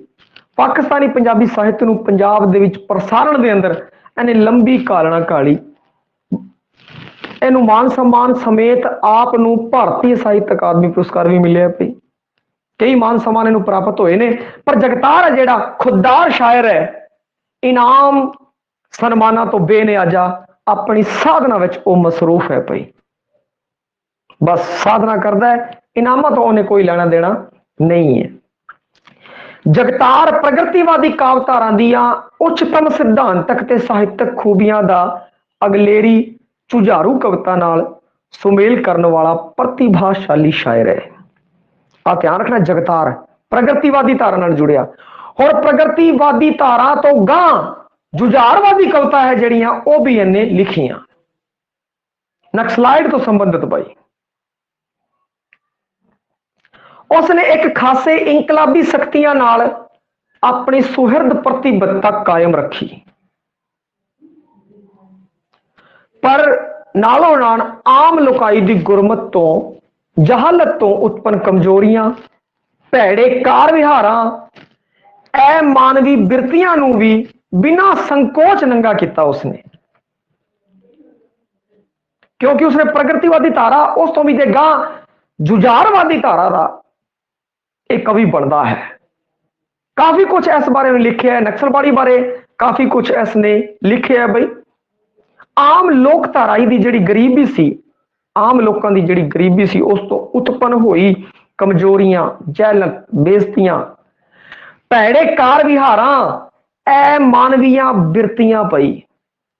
पाकिस्तानी पंजाबी साहित्य नूं पंजाब दे विच प्रसारण दे अंदर इन्हें लंबी कालना काली, इनू मान सम्मान समेत आप नूं भारतीय साहित्य अकादमी पुरस्कार भी मिले भाई, कई मान सम्मान इनू प्राप्त होए ने। पर जगतार है जिहड़ा खुददार शायर है, इनाम सन्माना तो बेनियाजा अपनी साधना विच वो मसरूफ है भाई, बस साधना करता है, इनामा तो उन्हें कोई लेना देना नहीं है। जगतार प्रगतिवादी कावधारा दियां उच्चतम सिद्धांतक ते साहित्यक खूबियां दा अगलेरी जुझारू कविता नाल सुमेल करने वाला प्रतिभाशाली शायर है। आ ध्यान रखना, जगतार प्रगतिवादी धारा नाल जुड़िया और प्रगतिवादी धारा तो गां जुझारवादी कविता है जड़ियां वो भी इन्हें लिखियां नक्सलाइट तो संबंधित भाई। उसने एक खासे इंकलाबी शक्तियां नाल अपनी सुहिरद प्रतिबद्धता कायम रखी, पर नालों नाल आम लुकाई दी गुरमत तो जहालत तो उत्पन्न कमजोरियां भैड़े कार विहारां अमानवी बिरतियां नूं भी बिना संकोच नंगा किया उसने, क्योंकि उसने प्रगतिवादी धारा उस तो भी गां जुझारवादी धारा का एक कवि बनता है। काफी कुछ इस बारे में लिखे है, नक्सलबाड़ी बारे काफी कुछ इसने लिखे है भाई। आम लोक धाराई की जिहड़ी गरीबी सी, आम लोगों की जिहड़ी गरीबी सी उस तो उत्पन्न हुई कमजोरियां जहलत बेइज्जतियां भैड़े कार विहारां अमानवीयां बिरतियां पई,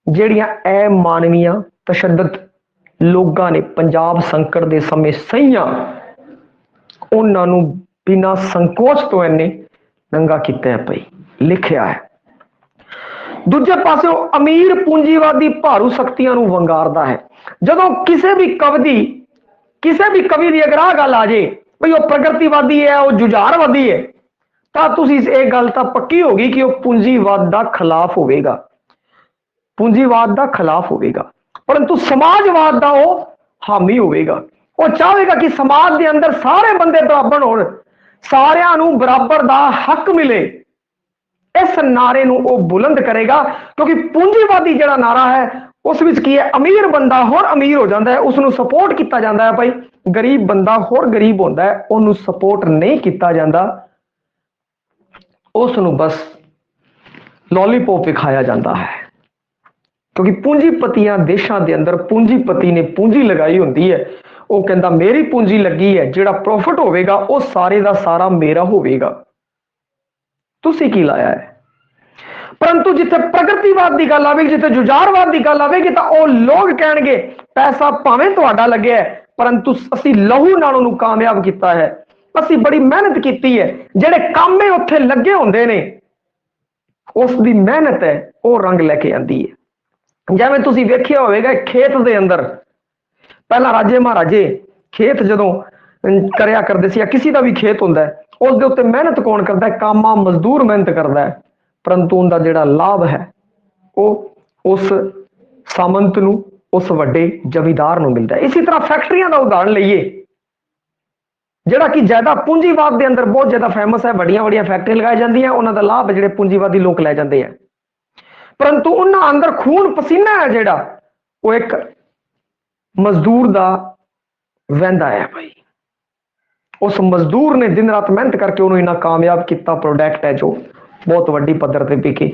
जिहड़ियां अमानवीयां तशद्दद लोगों ने पंजाब संकट के समय सहियां उन्होंने बिना संकोच तो इन्हें नंगा किया है भाई, लिखिया है। ਦੂਜੇ ਪਾਸੇ ਅਮੀਰ ਪੂੰਜੀਵਾਦੀ ਭਾਰੂ ਸ਼ਕਤੀਆਂ ਨੂੰ ਵੰਗਾਰਦਾ ਹੈ। ਜਦੋਂ ਕਿਸੇ ਵੀ ਕਵੀ ਦੀ ਅਗਰ ਆਹ ਗੱਲ ਆ ਜੇ ਭਈ ਉਹ ਪ੍ਰਗਤੀਵਾਦੀ ਹੈ, ਉਹ ਜੁਝਾਰਵਾਦੀ ਹੈ, ਤਾਂ ਤੁਸੀਂ ਇਹ ਗੱਲ ਤਾਂ ਪੱਕੀ ਹੋ ਗਈ ਕਿ ਉਹ ਪੂੰਜੀਵਾਦ ਦਾ ਖਿਲਾਫ ਹੋਵੇਗਾ, ਪੂੰਜੀਵਾਦ ਦਾ ਖਿਲਾਫ ਹੋਵੇਗਾ। ਪਰੰਤੂ ਸਮਾਜਵਾਦ ਦਾ ਉਹ ਹਾਮੀ ਹੋਵੇਗਾ। ਉਹ ਚਾਹੇਗਾ ਕਿ ਸਮਾਜ ਦੇ ਅੰਦਰ ਸਾਰੇ ਬੰਦੇ ਬਰਾਬਰ ਹੋਣ, ਸਾਰਿਆਂ ਨੂੰ ਬਰਾਬਰ ਦਾ ਹੱਕ ਮਿਲੇ। ਇਸ ਨਾਰੇ ਨੂੰ ਉਹ ਬੁਲੰਦ ਕਰੇਗਾ, ਕਿਉਂਕਿ ਪੂੰਜੀਵਾਦੀ ਜਿਹੜਾ ਨਾਰਾ ਹੈ ਉਸ ਵਿੱਚ ਕੀ ਹੈ, ਅਮੀਰ ਬੰਦਾ ਹੋਰ ਅਮੀਰ ਹੋ ਜਾਂਦਾ ਹੈ, ਉਸ ਨੂੰ ਸਪੋਰਟ ਕੀਤਾ ਜਾਂਦਾ ਹੈ। ਭਾਈ ਗਰੀਬ ਬੰਦਾ ਹੋਰ ਗਰੀਬ ਹੁੰਦਾ ਹੈ, ਉਹਨੂੰ ਸਪੋਰਟ ਨਹੀਂ ਕੀਤਾ ਜਾਂਦਾ, ਉਸ ਨੂੰ ਬਸ ਲੋਲੀਪੌਪ ਵਿਖਾਇਆ ਜਾਂਦਾ ਹੈ। ਕਿਉਂਕਿ ਪੂੰਜੀਪਤੀਆਂ ਦੇਸ਼ਾਂ ਦੇ ਅੰਦਰ ਪੂੰਜੀਪਤੀ ਨੇ ਪੂੰਜੀ ਲਗਾਈ ਹੁੰਦੀ ਹੈ, ਉਹ ਕਹਿੰਦਾ ਮੇਰੀ ਪੂੰਜੀ ਲੱਗੀ ਹੈ, ਜਿਹੜਾ ਪ੍ਰੋਫਿਟ ਹੋਵੇਗਾ ਉਹ ਸਾਰੇ ਦਾ ਸਾਰਾ ਮੇਰਾ ਹੋਵੇਗਾ, ਤੁਸੀਂ ਕੀ ਲਾਇਆ ਹੈ। ਪਰੰਤੂ ਜਿੱਥੇ ਪ੍ਰਗਤੀਵਾਦ ਦੀ ਗੱਲ ਆਵੇਗੀ, ਜਿੱਥੇ ਜੁਝਾਰਵਾਦ ਦੀ ਗੱਲ ਆਵੇਗੀ, ਤਾਂ ਉਹ ਲੋਕ ਕਹਿਣਗੇ ਪੈਸਾ ਭਾਵੇਂ ਤੁਹਾਡਾ ਲੱਗਿਆ ਪਰੰਤੂ ਅਸੀਂ ਲਹੂ ਨਾਲ ਉਹਨੂੰ ਕਾਮਯਾਬ ਕੀਤਾ ਹੈ, ਅਸੀਂ ਬੜੀ ਮਿਹਨਤ ਕੀਤੀ ਹੈ। ਜਿਹੜੇ ਕਾਮੇ ਉੱਥੇ ਲੱਗੇ ਹੁੰਦੇ ਨੇ ਉਸ ਦੀ ਮਿਹਨਤ ਹੈ ਉਹ ਰੰਗ ਲੈ ਕੇ ਆਂਦੀ ਹੈ। ਜਿਵੇਂ ਤੁਸੀਂ ਵੇਖਿਆ ਹੋਵੇਗਾ ਖੇਤ ਦੇ ਅੰਦਰ ਪਹਿਲਾਂ ਰਾਜੇ ਮਹਾਰਾਜੇ ਖੇਤ ਜਦੋਂ ਕਰਿਆ ਕਰਦੇ ਸੀ, ਜਾਂ ਕਿਸੇ ਦਾ ਵੀ ਖੇਤ ਹੁੰਦਾ ਹੈ, ਉਸ ਦੇ ਉੱਤੇ ਮਿਹਨਤ ਕੌਣ ਕਰਦਾ ਹੈ, ਕਾਮਾ ਮਜ਼ਦੂਰ ਮਿਹਨਤ ਕਰਦਾ ਹੈ, ਪਰੰਤੂ ਉਹਦਾ ਜਿਹੜਾ ਲਾਭ ਹੈ ਉਹ ਉਸ ਸਾਮੰਤ ਨੂੰ, ਉਸ ਵੱਡੇ ਜ਼ਮੀਂਦਾਰ ਨੂੰ ਮਿਲਦਾ ਹੈ। ਇਸੇ ਤਰ੍ਹਾਂ ਫੈਕਟਰੀਆਂ ਦਾ ਉਦਾਹਰਣ ਲਈਏ, ਜਿਹੜਾ ਕਿ ਜ਼ਿਆਦਾ ਪੂੰਜੀਵਾਦ ਦੇ ਅੰਦਰ ਬਹੁਤ ਜ਼ਿਆਦਾ ਫੇਮਸ ਹੈ, ਵੱਡੀਆਂ ਵੱਡੀਆਂ ਫੈਕਟਰੀਆਂ ਲਗਾਈ ਜਾਂਦੀਆਂ, ਉਹਨਾਂ ਦਾ ਲਾਭ ਜਿਹੜੇ ਪੂੰਜੀਵਾਦੀ ਲੋਕ ਲੈ ਜਾਂਦੇ ਆ, ਪਰੰਤੂ ਉਹਨਾਂ ਅੰਦਰ ਖੂਨ ਪਸੀਨਾ ਹੈ ਜਿਹੜਾ ਉਹ ਇੱਕ ਮਜ਼ਦੂਰ ਦਾ ਵਹਿੰਦਾ ਹੈ। ਭਾਈ ਉਸ ਮਜ਼ਦੂਰ ਨੇ ਦਿਨ ਰਾਤ ਮਿਹਨਤ ਕਰਕੇ ਉਹਨੂੰ ਇੰਨਾ ਕਾਮਯਾਬ ਕੀਤਾ, ਪ੍ਰੋਡਕਟ ਹੈ ਜੋ ਬਹੁਤ ਵੱਡੀ ਪੱਧਰ ਤੇ ਵਿਕੇ,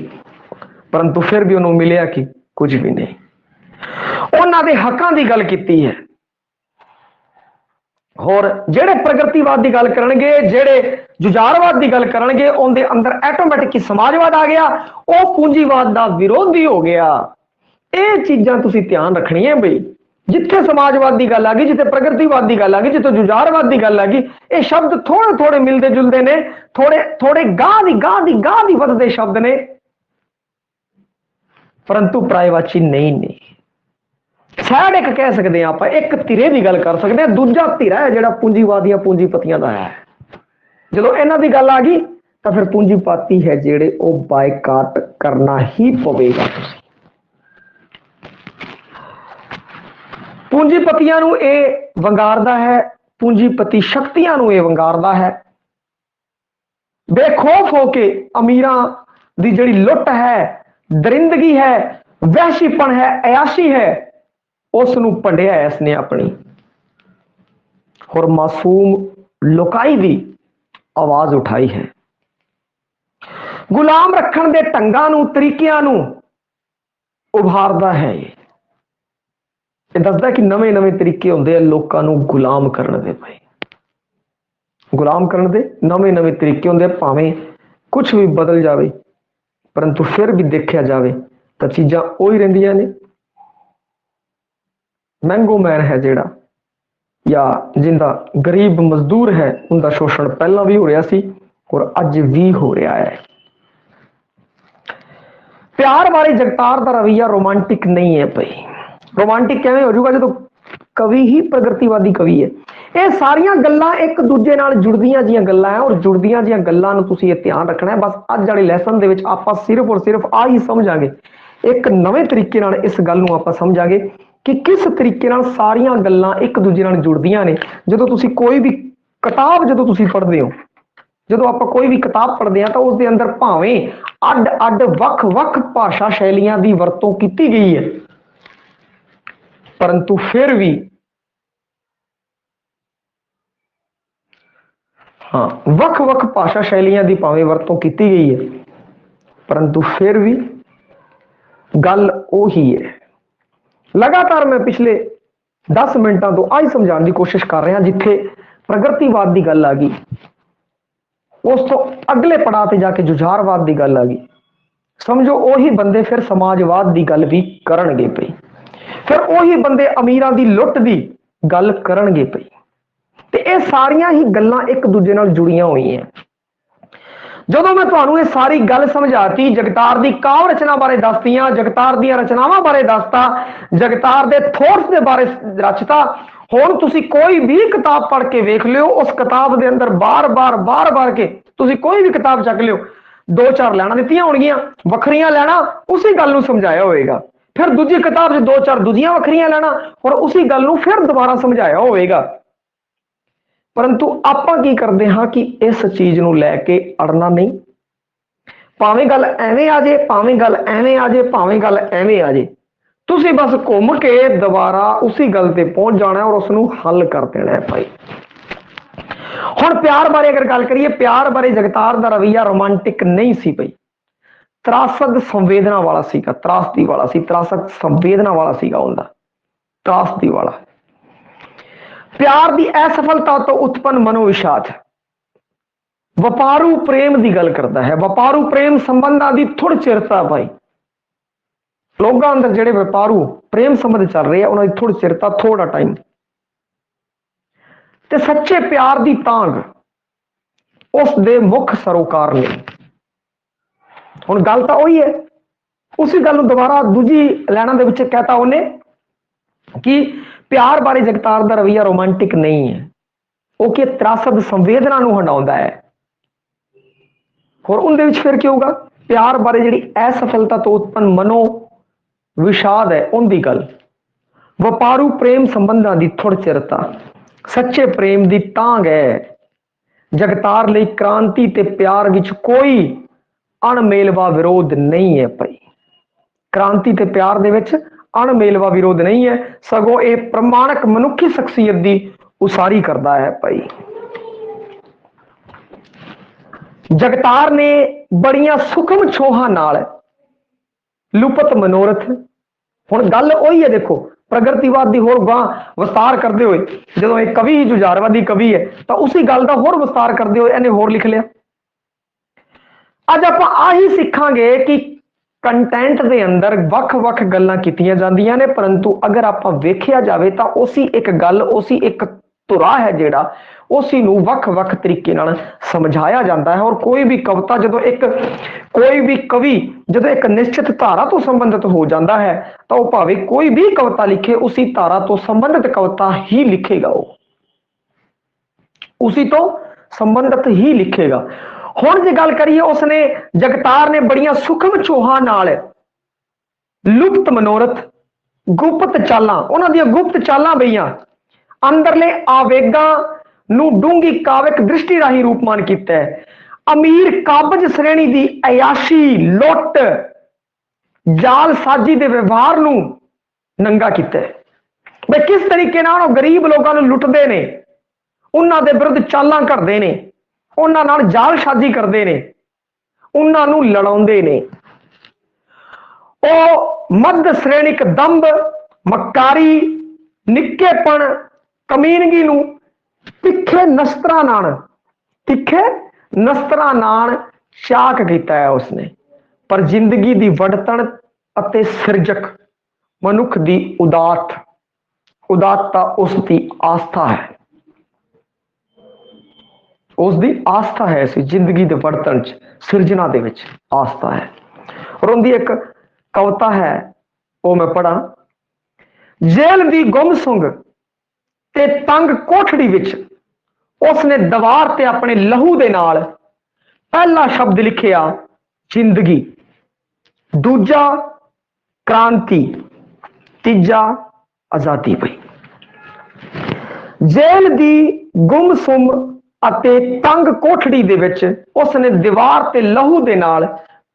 ਪਰੰਤੂ ਫਿਰ ਵੀ ਉਹਨੂੰ ਮਿਲਿਆ ਕਿ ਕੁਝ ਵੀ ਨਹੀਂ। ਉਹਨਾਂ ਦੇ ਹੱਕਾਂ ਦੀ ਗੱਲ ਕੀਤੀ ਹੈ। ਹੋਰ ਜਿਹੜੇ ਪ੍ਰਗਤੀਵਾਦ ਦੀ ਗੱਲ ਕਰਨਗੇ, ਜਿਹੜੇ ਜੁਝਾਰਵਾਦ ਦੀ ਗੱਲ ਕਰਨਗੇ, ਉਹਦੇ ਅੰਦਰ ਆਟੋਮੈਟਿਕ ਸਮਾਜਵਾਦ ਆ ਗਿਆ, ਉਹ ਪੂੰਜੀਵਾਦ ਦਾ ਵਿਰੋਧੀ ਹੋ ਗਿਆ। ਇਹ ਚੀਜ਼ਾਂ ਤੁਸੀਂ ਧਿਆਨ ਰੱਖਣੀਆਂ ਬਈ, ਜਿੱਥੇ ਸਮਾਜਵਾਦ ਦੀ ਗੱਲ ਆ ਗਈ, ਜਿੱਥੇ ਪ੍ਰਗਤੀਵਾਦ ਦੀ ਗੱਲ ਆ ਗਈ, ਜਿੱਥੇ ਜੁਝਾਰਵਾਦ ਦੀ ਗੱਲ ਆ ਗਈ, ਇਹ ਸ਼ਬਦ ਥੋੜੇ ਥੋੜੇ ਮਿਲਦੇ ਜੁਲਦੇ ਨੇ, ਥੋੜੇ ਗਾਂ ਦੀ ਵੱਧਦੇ ਸ਼ਬਦ ਨੇ, ਪਰੰਤੂ ਪਰਾਇਵਾਚੀ ਨਹੀਂ ਨੇ। ਸਾਈਡ ਇੱਕ ਕਹਿ ਸਕਦੇ ਹਾਂ ਆਪਾਂ, ਇੱਕ ਧਿਰੇ ਦੀ ਗੱਲ ਕਰ ਸਕਦੇ ਹਾਂ, ਦੂਜਾ ਧਿਰਾ ਹੈ ਜਿਹੜਾ ਪੂੰਜੀਵਾਦੀਆਂ ਪੂੰਜੀਪਤੀਆਂ ਦਾ ਹੈ। ਜਦੋਂ ਇਹਨਾਂ ਦੀ ਗੱਲ ਆ ਗਈ ਤਾਂ ਫਿਰ ਪੂੰਜੀਪਤੀ ਹੈ ਜਿਹੜੇ ਉਹ ਬਾਈਕਾਟ ਕਰਨਾ ਹੀ ਪਵੇਗਾ। ਪੂੰਜੀਪਤੀਆਂ ਨੂੰ ਇਹ ਵੰਗਾਰਦਾ ਹੈ, ਪੂੰਜੀਪਤੀ ਸ਼ਕਤੀਆਂ ਨੂੰ ਇਹ ਵੰਗਾਰਦਾ ਹੈ। ਬੇਖੌਫ ਹੋ ਕੇ ਅਮੀਰਾਂ ਦੀ ਜਿਹੜੀ ਲੁੱਟ ਹੈ, ਦਰਿੰਦਗੀ ਹੈ, ਵਹਿਸ਼ੀਪਣ ਹੈ, ਅਯਾਸ਼ੀ ਹੈ, ਉਸ ਨੂੰ ਭੰਡਿਆ ਇਸ ਨੇ ਆਪਣੀ। ਹੋਰ ਮਾਸੂਮ ਲੋਕਾਈ ਦੀ ਆਵਾਜ਼ ਉਠਾਈ ਹੈ। ਗੁਲਾਮ ਰੱਖਣ ਦੇ ਢੰਗਾਂ ਨੂੰ, ਤਰੀਕਿਆਂ ਨੂੰ ਉਭਾਰਦਾ ਹੈ। ਇਹ ਦੱਸਦਾ ਕਿ ਨਵੇਂ ਨਵੇਂ ਤਰੀਕੇ ਹੁੰਦੇ ਆ ਲੋਕਾਂ ਨੂੰ ਗੁਲਾਮ ਕਰਨ ਦੇ। ਭਾਈ ਗੁਲਾਮ ਕਰਨ ਦੇ ਨਵੇਂ ਨਵੇਂ ਤਰੀਕੇ ਹੁੰਦੇ ਆ, ਭਾਵੇਂ ਕੁਝ ਵੀ ਬਦਲ ਜਾਵੇ ਪਰੰਤੂ ਫਿਰ ਵੀ ਦੇਖਿਆ ਜਾਵੇ ਤਾਂ ਚੀਜ਼ਾਂ ਉਹੀ ਰਹਿੰਦੀਆਂ ਨੇ। ਮਹਿੰਗੋ ਮੈਨ ਹੈ ਜਿਹੜਾ, ਜਾਂ ਜਿੰਦਾ ਗਰੀਬ ਮਜ਼ਦੂਰ ਹੈ, ਉਹਦਾ ਸ਼ੋਸ਼ਣ ਪਹਿਲਾਂ ਵੀ ਹੋ ਰਿਹਾ ਸੀ ਔਰ ਅੱਜ ਵੀ ਹੋ ਰਿਹਾ ਹੈ। ਪਿਆਰ ਵਾਲੇ ਜਗਤਾਰ ਦਾ ਰਵਈਆ ਰੋਮਾਂਟਿਕ ਨਹੀਂ ਹੈ। ਭਾਈ ਰੋਮਾਂਟਿਕ ਕਿਵੇਂ ਹੋ ਜਾਊਗਾ ਜਦੋਂ ਕਵੀ ਹੀ ਪ੍ਰਗਤੀਵਾਦੀ ਕਵੀ ਹੈ। ਇਹ ਸਾਰੀਆਂ ਗੱਲਾਂ ਇੱਕ ਦੂਜੇ ਨਾਲ ਜੁੜਦੀਆਂ ਜੀਆਂ ਗੱਲਾਂ ਹੈ, ਔਰ ਜੁੜਦੀਆਂ ਜੀਆਂ ਗੱਲਾਂ ਨੂੰ ਤੁਸੀਂ ਇਹ ਧਿਆਨ ਰੱਖਣਾ ਹੈ। ਬਸ ਅੱਜ ਵਾਲੇ ਲੈਸਨ ਦੇ ਵਿੱਚ ਆਪਾਂ ਸਿਰਫ ਔਰ ਸਿਰਫ ਆ ਹੀ ਸਮਝਾਂਗੇ, ਇੱਕ ਨਵੇਂ ਤਰੀਕੇ ਨਾਲ ਇਸ ਗੱਲ ਨੂੰ ਆਪਾਂ ਸਮਝਾਂਗੇ ਕਿ ਕਿਸ ਤਰੀਕੇ ਨਾਲ ਸਾਰੀਆਂ ਗੱਲਾਂ ਇੱਕ ਦੂਜੇ ਨਾਲ ਜੁੜਦੀਆਂ ਨੇ। ਜਦੋਂ ਤੁਸੀਂ ਕੋਈ ਵੀ ਕਿਤਾਬ ਜਦੋਂ ਤੁਸੀਂ ਪੜ੍ਹਦੇ ਹੋ, ਜਦੋਂ ਆਪਾਂ ਕੋਈ ਵੀ ਕਿਤਾਬ ਪੜ੍ਹਦੇ ਹਾਂ ਤਾਂ ਉਸ ਦੇ ਅੰਦਰ ਭਾਵੇਂ ਅੱਡ ਅੱਡ ਵੱਖ ਵੱਖ ਭਾਸ਼ਾ ਸ਼ੈਲੀਆਂ ਦੀ ਵਰਤੋਂ ਕੀਤੀ ਗਈ ਹੈ, ਪਰੰਤੂ ਫਿਰ ਵੀ ਵੱਖ ਵੱਖ ਭਾਸ਼ਾ ਸ਼ੈਲੀਆਂ ਦੀ ਭਾਵੇਂ ਵਰਤੋਂ ਕੀਤੀ ਗਈ ਹੈ, ਪਰੰਤੂ ਫਿਰ ਵੀ ਗੱਲ ਉਹੀ ਹੈ। ਲਗਾਤਾਰ ਮੈਂ ਪਿਛਲੇ 10 ਮਿੰਟਾਂ ਤੋਂ ਆਹੀ ਸਮਝਾਉਣ ਦੀ ਕੋਸ਼ਿਸ਼ ਕਰ ਰਿਹਾ। ਜਿੱਥੇ ਪ੍ਰਗਤੀਵਾਦ ਦੀ ਗੱਲ ਆ ਗਈ, ਉਸ ਤੋਂ ਅਗਲੇ ਪੜਾਅ ਤੇ ਜਾ ਕੇ ਜੁਝਾਰਵਾਦ ਦੀ ਗੱਲ ਆ ਗਈ, ਸਮਝੋ ਉਹੀ ਬੰਦੇ ਫਿਰ ਸਮਾਜਵਾਦ ਦੀ ਗੱਲ ਵੀ ਕਰਨਗੇ ਪਈ, ਫਿਰ ਉਹੀ ਬੰਦੇ ਅਮੀਰਾਂ ਦੀ ਲੁੱਟ ਦੀ ਗੱਲ ਕਰਨਗੇ ਪਈ। ਤੇ ਇਹ ਸਾਰੀਆਂ ਹੀ ਗੱਲਾਂ ਇੱਕ ਦੂਜੇ ਨਾਲ ਜੁੜੀਆਂ ਹੋਈਆਂ। ਜਦੋਂ ਮੈਂ ਤੁਹਾਨੂੰ ਇਹ ਸਾਰੀ ਗੱਲ ਸਮਝਾਤੀ, ਜਗਤਾਰ ਦੀ ਕਾਵ ਰਚਨਾ ਬਾਰੇ ਦੱਸਤੀਆਂ, ਜਗਤਾਰ ਦੀਆਂ ਰਚਨਾਵਾਂ ਬਾਰੇ ਦੱਸਤਾ, ਜਗਤਾਰ ਦੇ ਥੋਟਸ ਦੇ ਬਾਰੇ ਰਚਤਾ, ਹੁਣ ਤੁਸੀਂ ਕੋਈ ਵੀ ਕਿਤਾਬ ਪੜ੍ਹ ਕੇ ਵੇਖ ਲਿਓ, ਉਸ ਕਿਤਾਬ ਦੇ ਅੰਦਰ ਬਾਰ-ਬਾਰ ਕੇ ਤੁਸੀਂ ਕੋਈ ਵੀ ਕਿਤਾਬ ਚੱਕ ਲਿਓ, 2-4 ਲੈਣਾ ਦਿੱਤੀਆਂ ਹੋਣਗੀਆਂ, ਵੱਖਰੀਆਂ ਲੈਣਾ ਉਸੇ ਗੱਲ ਨੂੰ ਸਮਝਾਇਆ ਹੋਵੇਗਾ। ਫਿਰ ਦੂਜੀ ਕਿਤਾਬ 'ਚ 2-4 ਦੂਜੀਆਂ ਵੱਖਰੀਆਂ ਲੈਣਾ, ਔਰ ਉਸੇ ਗੱਲ ਨੂੰ ਫਿਰ ਦੁਬਾਰਾ ਸਮਝਾਇਆ ਹੋਵੇਗਾ। ਪਰੰਤੂ ਆਪਾਂ ਕੀ ਕਰਦੇ ਹਾਂ ਕਿ ਇਸ ਚੀਜ਼ ਨੂੰ ਲੈ ਕੇ ਅੜਨਾ ਨਹੀਂ, ਭਾਵੇਂ ਗੱਲ ਐਵੇਂ ਆ ਜੇ, ਭਾਵੇਂ ਗੱਲ ਐਵੇਂ ਆ ਜੇ, ਭਾਵੇਂ ਗੱਲ ਐਵੇਂ ਆ ਜੇ, ਤੁਸੀਂ ਬਸ ਘੁੰਮ ਕੇ ਦੁਬਾਰਾ ਉਸੇ ਗੱਲ ਤੇ ਪਹੁੰਚ ਜਾਣਾ ਔਰ ਉਸ ਨੂੰ ਹੱਲ ਕਰ ਦੇਣਾ ਹੈ ਭਾਈ। ਹੁਣ ਪਿਆਰ ਬਾਰੇ ਅਗਰ ਗੱਲ ਕਰੀਏ, ਪਿਆਰ ਬਾਰੇ ਜਗਤਾਰ ਦਾ ਰਵੱਈਆ ਰੋਮਾਂਟਿਕ ਨਹੀਂ ਸੀ ਭਾਈ, ਤਰਾਸਦ ਸੰਵੇਦਨਾ ਵਾਲਾ ਸੀਗਾ, ਤਰਾਸਦੀ ਵਾਲਾ ਸੀ, ਤਰਾਸਦ ਸੰਵੇਦਨਾ ਵਾਲਾ ਸੀਗਾ ਉਹਦਾ, ਤਰਾਸਦੀ ਵਾਲਾ। ਪਿਆਰ ਦੀ ਅਸਫਲਤਾ ਤੋਂ ਉਤਪੰਨ ਮਨੋਵਿਸ਼ਾਦ ਵਪਾਰੂ ਪ੍ਰੇਮ ਦੀ ਗੱਲ ਕਰਦਾ ਹੈ। ਵਪਾਰੂ ਪ੍ਰੇਮ ਸੰਬੰਧਾਂ ਦੀ ਥੋੜ ਚਿਰਤਾ ਭਾਈ, ਲੋਕਾਂ ਅੰਦਰ ਜਿਹੜੇ ਵਪਾਰੂ ਪ੍ਰੇਮ ਸੰਬੰਧ ਚੱਲ ਰਹੇ ਆ ਉਹਨਾਂ ਦੀ ਥੋੜੀ ਚਿਰਤਾ, ਥੋੜਾ ਟਾਈਮ, ਤੇ ਸੱਚੇ ਪਿਆਰ ਦੀ ਤਾਂਘ ਉਸ ਦੇ ਮੁੱਖ ਸਰੋਕਾਰ ਨੇ। ਹੁਣ ਗੱਲ ਤਾਂ ਉਹੀ ਹੈ, ਉਸੇ ਗੱਲ ਨੂੰ ਦੁਬਾਰਾ ਦੂਜੀ ਲਾਈਨਾਂ ਦੇ ਵਿੱਚ ਕਹਿਤਾ ਉਹਨੇ ਕਿ ਪਿਆਰ ਬਾਰੇ ਜਗਤਾਰ ਦਾ ਰਵੱਈਆ ਰੋਮਾਂਟਿਕ ਨਹੀਂ ਹੈ, ਉਹ ਕਿ ਤਰਾਸਦ ਸੰਵੇਦਨਾ ਨੂੰ ਹੰਡਾਉਂਦਾ ਹੈ। ਹੋਰ ਉਹਦੇ ਵਿੱਚ ਫਿਰ ਕੀ ਹੋਊਗਾ, ਪਿਆਰ ਬਾਰੇ ਜਿਹੜੀ ਅਸਫਲਤਾ ਤੋਂ ਉਤਪੰਨ ਮਨੋ ਵਿਸ਼ਾਦ ਹੈ ਉਹਦੀ ਗੱਲ, ਵਪਾਰੂ ਪ੍ਰੇਮ ਸੰਬੰਧਾਂ ਦੀ ਥੋੜ ਚਿਰਤਾ, ਸੱਚੇ ਪ੍ਰੇਮ ਦੀ ਤਾਂਘ ਹੈ। ਜਗਤਾਰ ਲਈ ਕ੍ਰਾਂਤੀ ਤੇ ਪਿਆਰ ਵਿੱਚ ਕੋਈ ਅਣਮੇਲਵਾ ਵਿਰੋਧ ਨਹੀਂ ਹੈ ਭਾਈ, ਕ੍ਰਾਂਤੀ ਤੇ ਪਿਆਰ ਦੇ ਵਿੱਚ ਅਣਮੇਲਵਾ ਵਿਰੋਧ ਨਹੀਂ ਹੈ, ਸਗੋਂ ਇਹ ਪ੍ਰਮਾਣਿਕ ਮਨੁੱਖੀ ਸ਼ਖਸੀਅਤ ਦੀ ਉਸਾਰੀ ਕਰਦਾ ਹੈ ਭਾਈ। ਜਗਤਾਰ ਨੇ ਬੜੀਆਂ ਸੂਖਮ ਛੋਹਾਂ ਨਾਲ ਲੁਪਤ ਮਨੋਰਥ, ਹੁਣ ਗੱਲ ਉਹੀ ਹੈ, ਦੇਖੋ ਪ੍ਰਗਤੀਵਾਦ ਦੀ ਹੋਰ ਗਾਂ ਵਿਸਤਾਰ ਕਰਦੇ ਹੋਏ, ਜਦੋਂ ਇਹ ਕਵੀ ਜੁਝਾਰਵਾਦੀ ਕਵੀ ਹੈ ਤਾਂ ਉਸੇ ਗੱਲ ਦਾ ਹੋਰ ਵਿਸਤਾਰ ਕਰਦੇ ਹੋਏ ਇਹਨੇ ਹੋਰ ਲਿਖ ਲਿਆ। ਅੱਜ ਆਪਾਂ ਆਹੀ ਸਿੱਖਾਂਗੇ ਕਿ ਕੰਟੈਂਟ ਦੇ ਅੰਦਰ ਵੱਖ-ਵੱਖ ਗੱਲਾਂ ਕੀਤੀਆਂ ਜਾਂਦੀਆਂ ਨੇ, ਪਰੰਤੂ ਅਗਰ ਆਪਾਂ ਵੇਖਿਆ ਜਾਵੇ ਤਾਂ ਉਸੇ ਇੱਕ ਗੱਲ, ਉਸੇ ਇੱਕ ਧੁਰਾ ਹੈ ਜਿਹੜਾ ਉਸੇ ਨੂੰ ਵੱਖ-ਵੱਖ ਤਰੀਕੇ ਨਾਲ ਸਮਝਾਇਆ ਜਾਂਦਾ ਹੈ। ਔਰ ਕੋਈ ਵੀ ਕਵਿਤਾ ਜਦੋਂ ਕੋਈ ਵੀ ਕਵੀ ਜਦੋਂ ਇੱਕ ਨਿਸ਼ਚਿਤ ਧਾਰਾ ਤੋਂ ਸੰਬੰਧਿਤ ਹੋ ਜਾਂਦਾ ਹੈ ਤਾਂ ਉਹ ਭਾਵੇਂ ਕੋਈ ਵੀ ਕਵਿਤਾ ਲਿਖੇ, ਉਸੇ ਧਾਰਾ ਤੋਂ ਸੰਬੰਧਿਤ ਕਵਿਤਾ ਹੀ ਲਿਖੇਗਾ, ਉਹ ਉਸੇ ਤੋਂ ਸੰਬੰਧਿਤ ਹੀ ਲਿਖੇਗਾ। ਹੁਣ ਜੇ ਗੱਲ ਕਰੀਏ, ਉਸਨੇ ਜਗਤਾਰ ਨੇ ਬੜੀਆਂ ਸੂਖਮ ਛੋਹਾਂ ਨਾਲ ਲੁਪਤ ਮਨੋਰਥ, ਗੁਪਤ ਚਾਲਾਂ, ਉਹਨਾਂ ਦੀਆਂ ਗੁਪਤ ਚਾਲਾਂ ਬਈਆਂ, ਅੰਦਰਲੇ ਆਵੇਗਾਂ ਨੂੰ ਡੂੰਗੀ ਕਾਵਿਕ ਦ੍ਰਿਸ਼ਟੀ ਰਾਹੀਂ ਰੂਪਮਾਨ ਕੀਤਾ ਹੈ। ਅਮੀਰ ਕਾਬਜ ਸ਼੍ਰੇਣੀ ਦੀ ਅਯਾਸ਼ੀ, ਲੁੱਟ, ਜਾਲ ਸਾਜੀ ਦੇ ਵਿਵਹਾਰ ਨੂੰ ਨੰਗਾ ਕੀਤਾ ਹੈ। ਬਈ ਕਿਸ ਤਰੀਕੇ ਨਾਲ ਉਹ ਗਰੀਬ ਲੋਕਾਂ ਨੂੰ ਲੁੱਟਦੇ ਨੇ, ਉਹਨਾਂ ਦੇ ਵਿਰੁੱਧ ਚਾਲਾਂ ਘੜਦੇ ਨੇ, ਉਹਨਾਂ ਨਾਲ ਜਾਲਸਾਜ਼ੀ ਕਰਦੇ ਨੇ, ਉਹਨਾਂ ਨੂੰ ਲੜਾਉਂਦੇ ਨੇ। ਉਹ ਮੱਧ ਸ਼੍ਰੇਣਿਕ ਦੰਭ, ਮਕਾਰੀ, ਨਿੱਕੇਪਣ, ਕਮੀਨਗੀ ਨੂੰ ਤਿੱਖੇ ਨਸਤਰਾਂ ਨਾਲ ਚਾਕ ਕੀਤਾ ਹੈ ਉਸਨੇ। ਪਰ ਜ਼ਿੰਦਗੀ ਦੀ ਵਡਤਣ ਅਤੇ ਸਿਰਜਕ ਮਨੁੱਖ ਦੀ ਉਦਾਤਤਾ ਉਸ ਦੀ ਆਸਥਾ ਹੈ, ਉਸ ਦੀ ਆਸਥਾ ਹੈ। ਇਸ ਜ਼ਿੰਦਗੀ ਦੇ ਵਰਤਣ ਚ, ਸਿਰਜਣਾ ਦੇ ਵਿੱਚ ਆਸਥਾ ਹੈ। ਔਰ ਉਹਦੀ ਇੱਕ ਕਵਿਤਾ ਹੈ, ਉਹ ਮੈਂ ਪੜਾਂ। ਜੇਲ੍ਹ ਦੀ ਗੁੰਮਸੁੰਗ ਤੇ ਤੰਗ ਕੋਠੜੀ ਵਿੱਚ ਉਸਨੇ ਦੀਵਾਰ ਤੇ ਆਪਣੇ ਲਹੂ ਦੇ ਨਾਲ ਪਹਿਲਾ ਸ਼ਬਦ ਲਿਖਿਆ ਜ਼ਿੰਦਗੀ, ਦੂਜਾ ਕ੍ਰਾਂਤੀ, ਤੀਜਾ ਆਜ਼ਾਦੀ। ਪਈ ਜੇਲ੍ਹ ਦੀ ਗੁੰਮਸੁੰਮ ਅਤੇ ਤੰਗ ਕੋਠੜੀ ਦੇ ਵਿੱਚ ਉਸਨੇ ਦੀਵਾਰ ਤੇ ਲਹੂ ਦੇ ਨਾਲ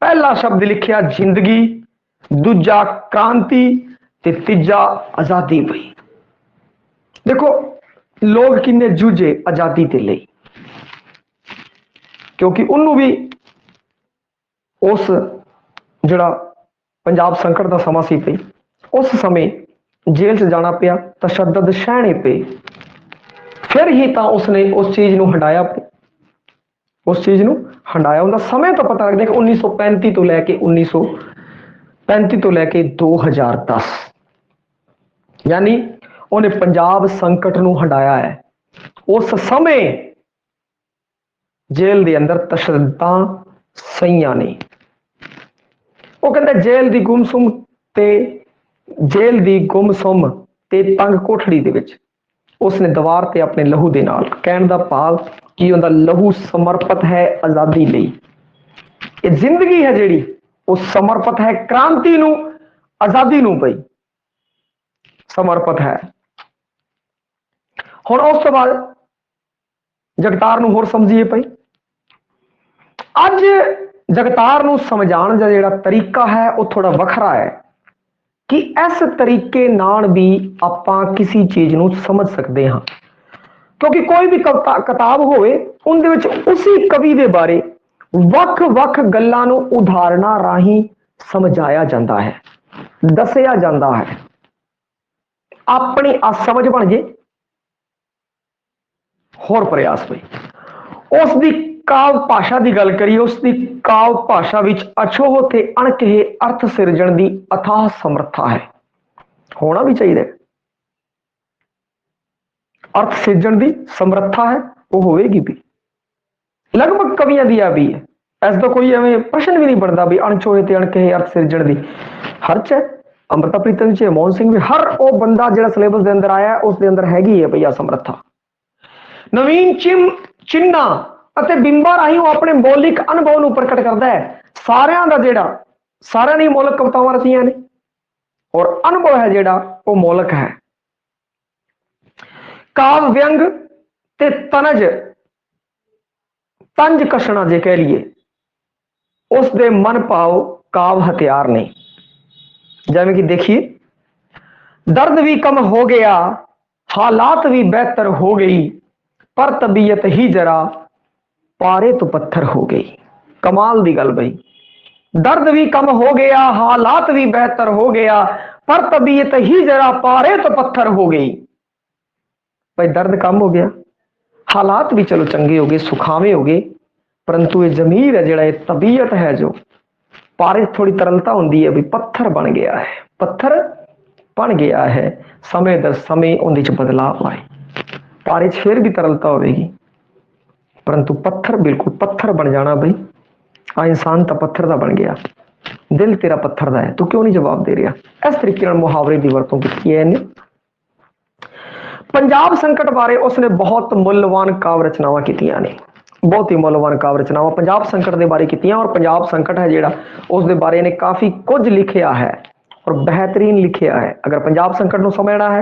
ਪਹਿਲਾ ਸ਼ਬਦ ਲਿਖਿਆ ਜ਼ਿੰਦਗੀ, ਦੂਜਾ ਕ੍ਰਾਂਤੀ ਤੇ ਤੀਜਾ ਆਜ਼ਾਦੀ। ਪਈ ਦੇਖੋ ਲੋਕ ਕਿੰਨੇ ਜੂਝੇ ਆਜ਼ਾਦੀ ਦੇ ਲਈ, ਕਿਉਂਕਿ ਉਹਨੂੰ ਵੀ ਉਸ ਜਿਹੜਾ ਪੰਜਾਬ ਸੰਕਟ ਦਾ ਸਮਾਂ ਸੀ ਪਈ, ਉਸ ਸਮੇਂ ਜੇਲ੍ਹ 'ਚ ਜਾਣਾ ਪਿਆ, ਤਸ਼ੱਦਦ ਸਹਿਣੇ ਪਏ, ਫਿਰ ਹੀ ਤਾਂ ਉਸਨੇ ਉਸ ਚੀਜ਼ ਨੂੰ ਹੰਡਾਇਆ, ਉਹਦਾ ਸਮੇਂ ਤੋਂ ਪਤਾ ਲੱਗਦਾ ਕਿ 1935 ਤੋਂ ਲੈ ਕੇ 1935 ਤੋਂ ਲੈ ਕੇ 2010, ਯਾਨੀ ਉਹਨੇ ਪੰਜਾਬ ਸੰਕਟ ਨੂੰ ਹੰਡਾਇਆ ਹੈ। ਉਸ ਸਮੇਂ जेल के अंदर तशद्दुदां सईयां ने। वो कहते जेल की गुमसुम ते जेल की गुमसुम ते तंग कोठड़ी दे विच उसने दीवार ते अपने लहू दे नाल, कहण दा भाव कि उहदा लहू समर्पित है आज़ादी लई। ये जिंदगी है जिहड़ी वो समर्पित है क्रांति नूं, आज़ादी नूं पई समर्पित है। हुण उस तो बाद जगतार नूं होर समझिए पई। अज जगतार नूं समझाउण दा जिहड़ा तरीका है वो थोड़ा वखरा है कि इस तरीके नाल भी आपां किसी चीज नूं समझ सकते हाँ, क्योंकि कोई भी किताब होवे उहदे विच उसी कवि दे बारे वख वख गल्लां नूं उदाहरणां राहीं समझाया जाता है, दसिया जाता है। अपनी असमझ बन जे होर प्रयास पई। उसकी काव्य भाषा की गल करिए, उसकी काव्य भाषा विच अछोह ते अणकहे अर्थ सिरजण की अथाह समर्था है। होना भी चाहिए, अर्थ सिरजण की समर्था है वो होगी भी, लगभग कवियां दी आ भी है। ऐसा तो कोई एवं प्रश्न भी नहीं बनता भी अणछोहे ते अणकहे अर्थ सिरजण की हर्च है। अमृता प्रीतम जी, मोहन सिंह भी, हर वो बंदा जो सिलेबस के अंदर आया उसके अंदर हैगी है भई आ समर्था। नवीन चिन्ह ਅਤੇ ਬਿੰਬਾਂ ਰਾਹੀਂ ਉਹ ਆਪਣੇ ਮੌਲਿਕ ਅਨੁਭਵ ਨੂੰ ਪ੍ਰਗਟ ਕਰਦਾ ਹੈ। ਸਾਰਿਆਂ ਦਾ ਜਿਹੜਾ ਸਾਰਿਆਂ ਨੇ ਮੌਲਿਕ ਕਵਿਤਾਵਾਂ ਰਚੀਆਂ ਨੇ ਔਰ ਅਨੁਭਵ ਹੈ ਜਿਹੜਾ ਉਹ ਮੌਲਿਕ ਹੈ। ਕਾਵ ਵਿਅੰਗ ਤੇ ਤੰਜ ਕਸ਼ਣਾ ਜੇ ਕਹਿ ਲਈਏ ਉਸ ਦੇ ਮਨ ਭਾਵ ਕਾਵ ਹਥਿਆਰ ਨੇ। ਜਿਵੇਂ ਕਿ देखिए, दर्द भी कम हो गया, हालात भी बेहतर हो गई, पर तबीयत ही जरा पारे तो पत्थर हो गई। कमाल दी गल भाई, दर्द भी कम हो गया, हालात भी बेहतर हो गया, पर तबीयत ही जरा पारे तो पत्थर हो गई। भाई दर्द कम हो गया, हालात भी चलो चंगे हो गए, सुखावे हो गए, परंतु ये जमीर है जिहड़ा, तबीयत है जो पारे थोड़ी तरलता होंदी है भी पत्थर बन गया है, पत्थर बन गया है। समय दर समय उहदे च बदलाव आए, पारे च फिर भी तरलता होगी, परंतु पत्थर बिल्कुल पत्थर बन जाना। भाई आ इंसान तो पत्थर का बन गया, दिल तेरा पत्थर का है, तू क्यों नहीं जवाब दे रहा। इस तरीके मुहावरे की वरतों की है इन्हें। पंजाब संकट बारे उसने बहुत मुल्यवान काव्य रचनावां कीतियां ने, बहुत ही मुल्यवान काव्य रचनावां पंजाब संकट के बारे कीतियां। और पंजाब संकट है जिहड़ा उसके बारे ने काफी कुछ लिखिया है और बेहतरीन लिखिया है। अगर पंजाब संकट को समझना है,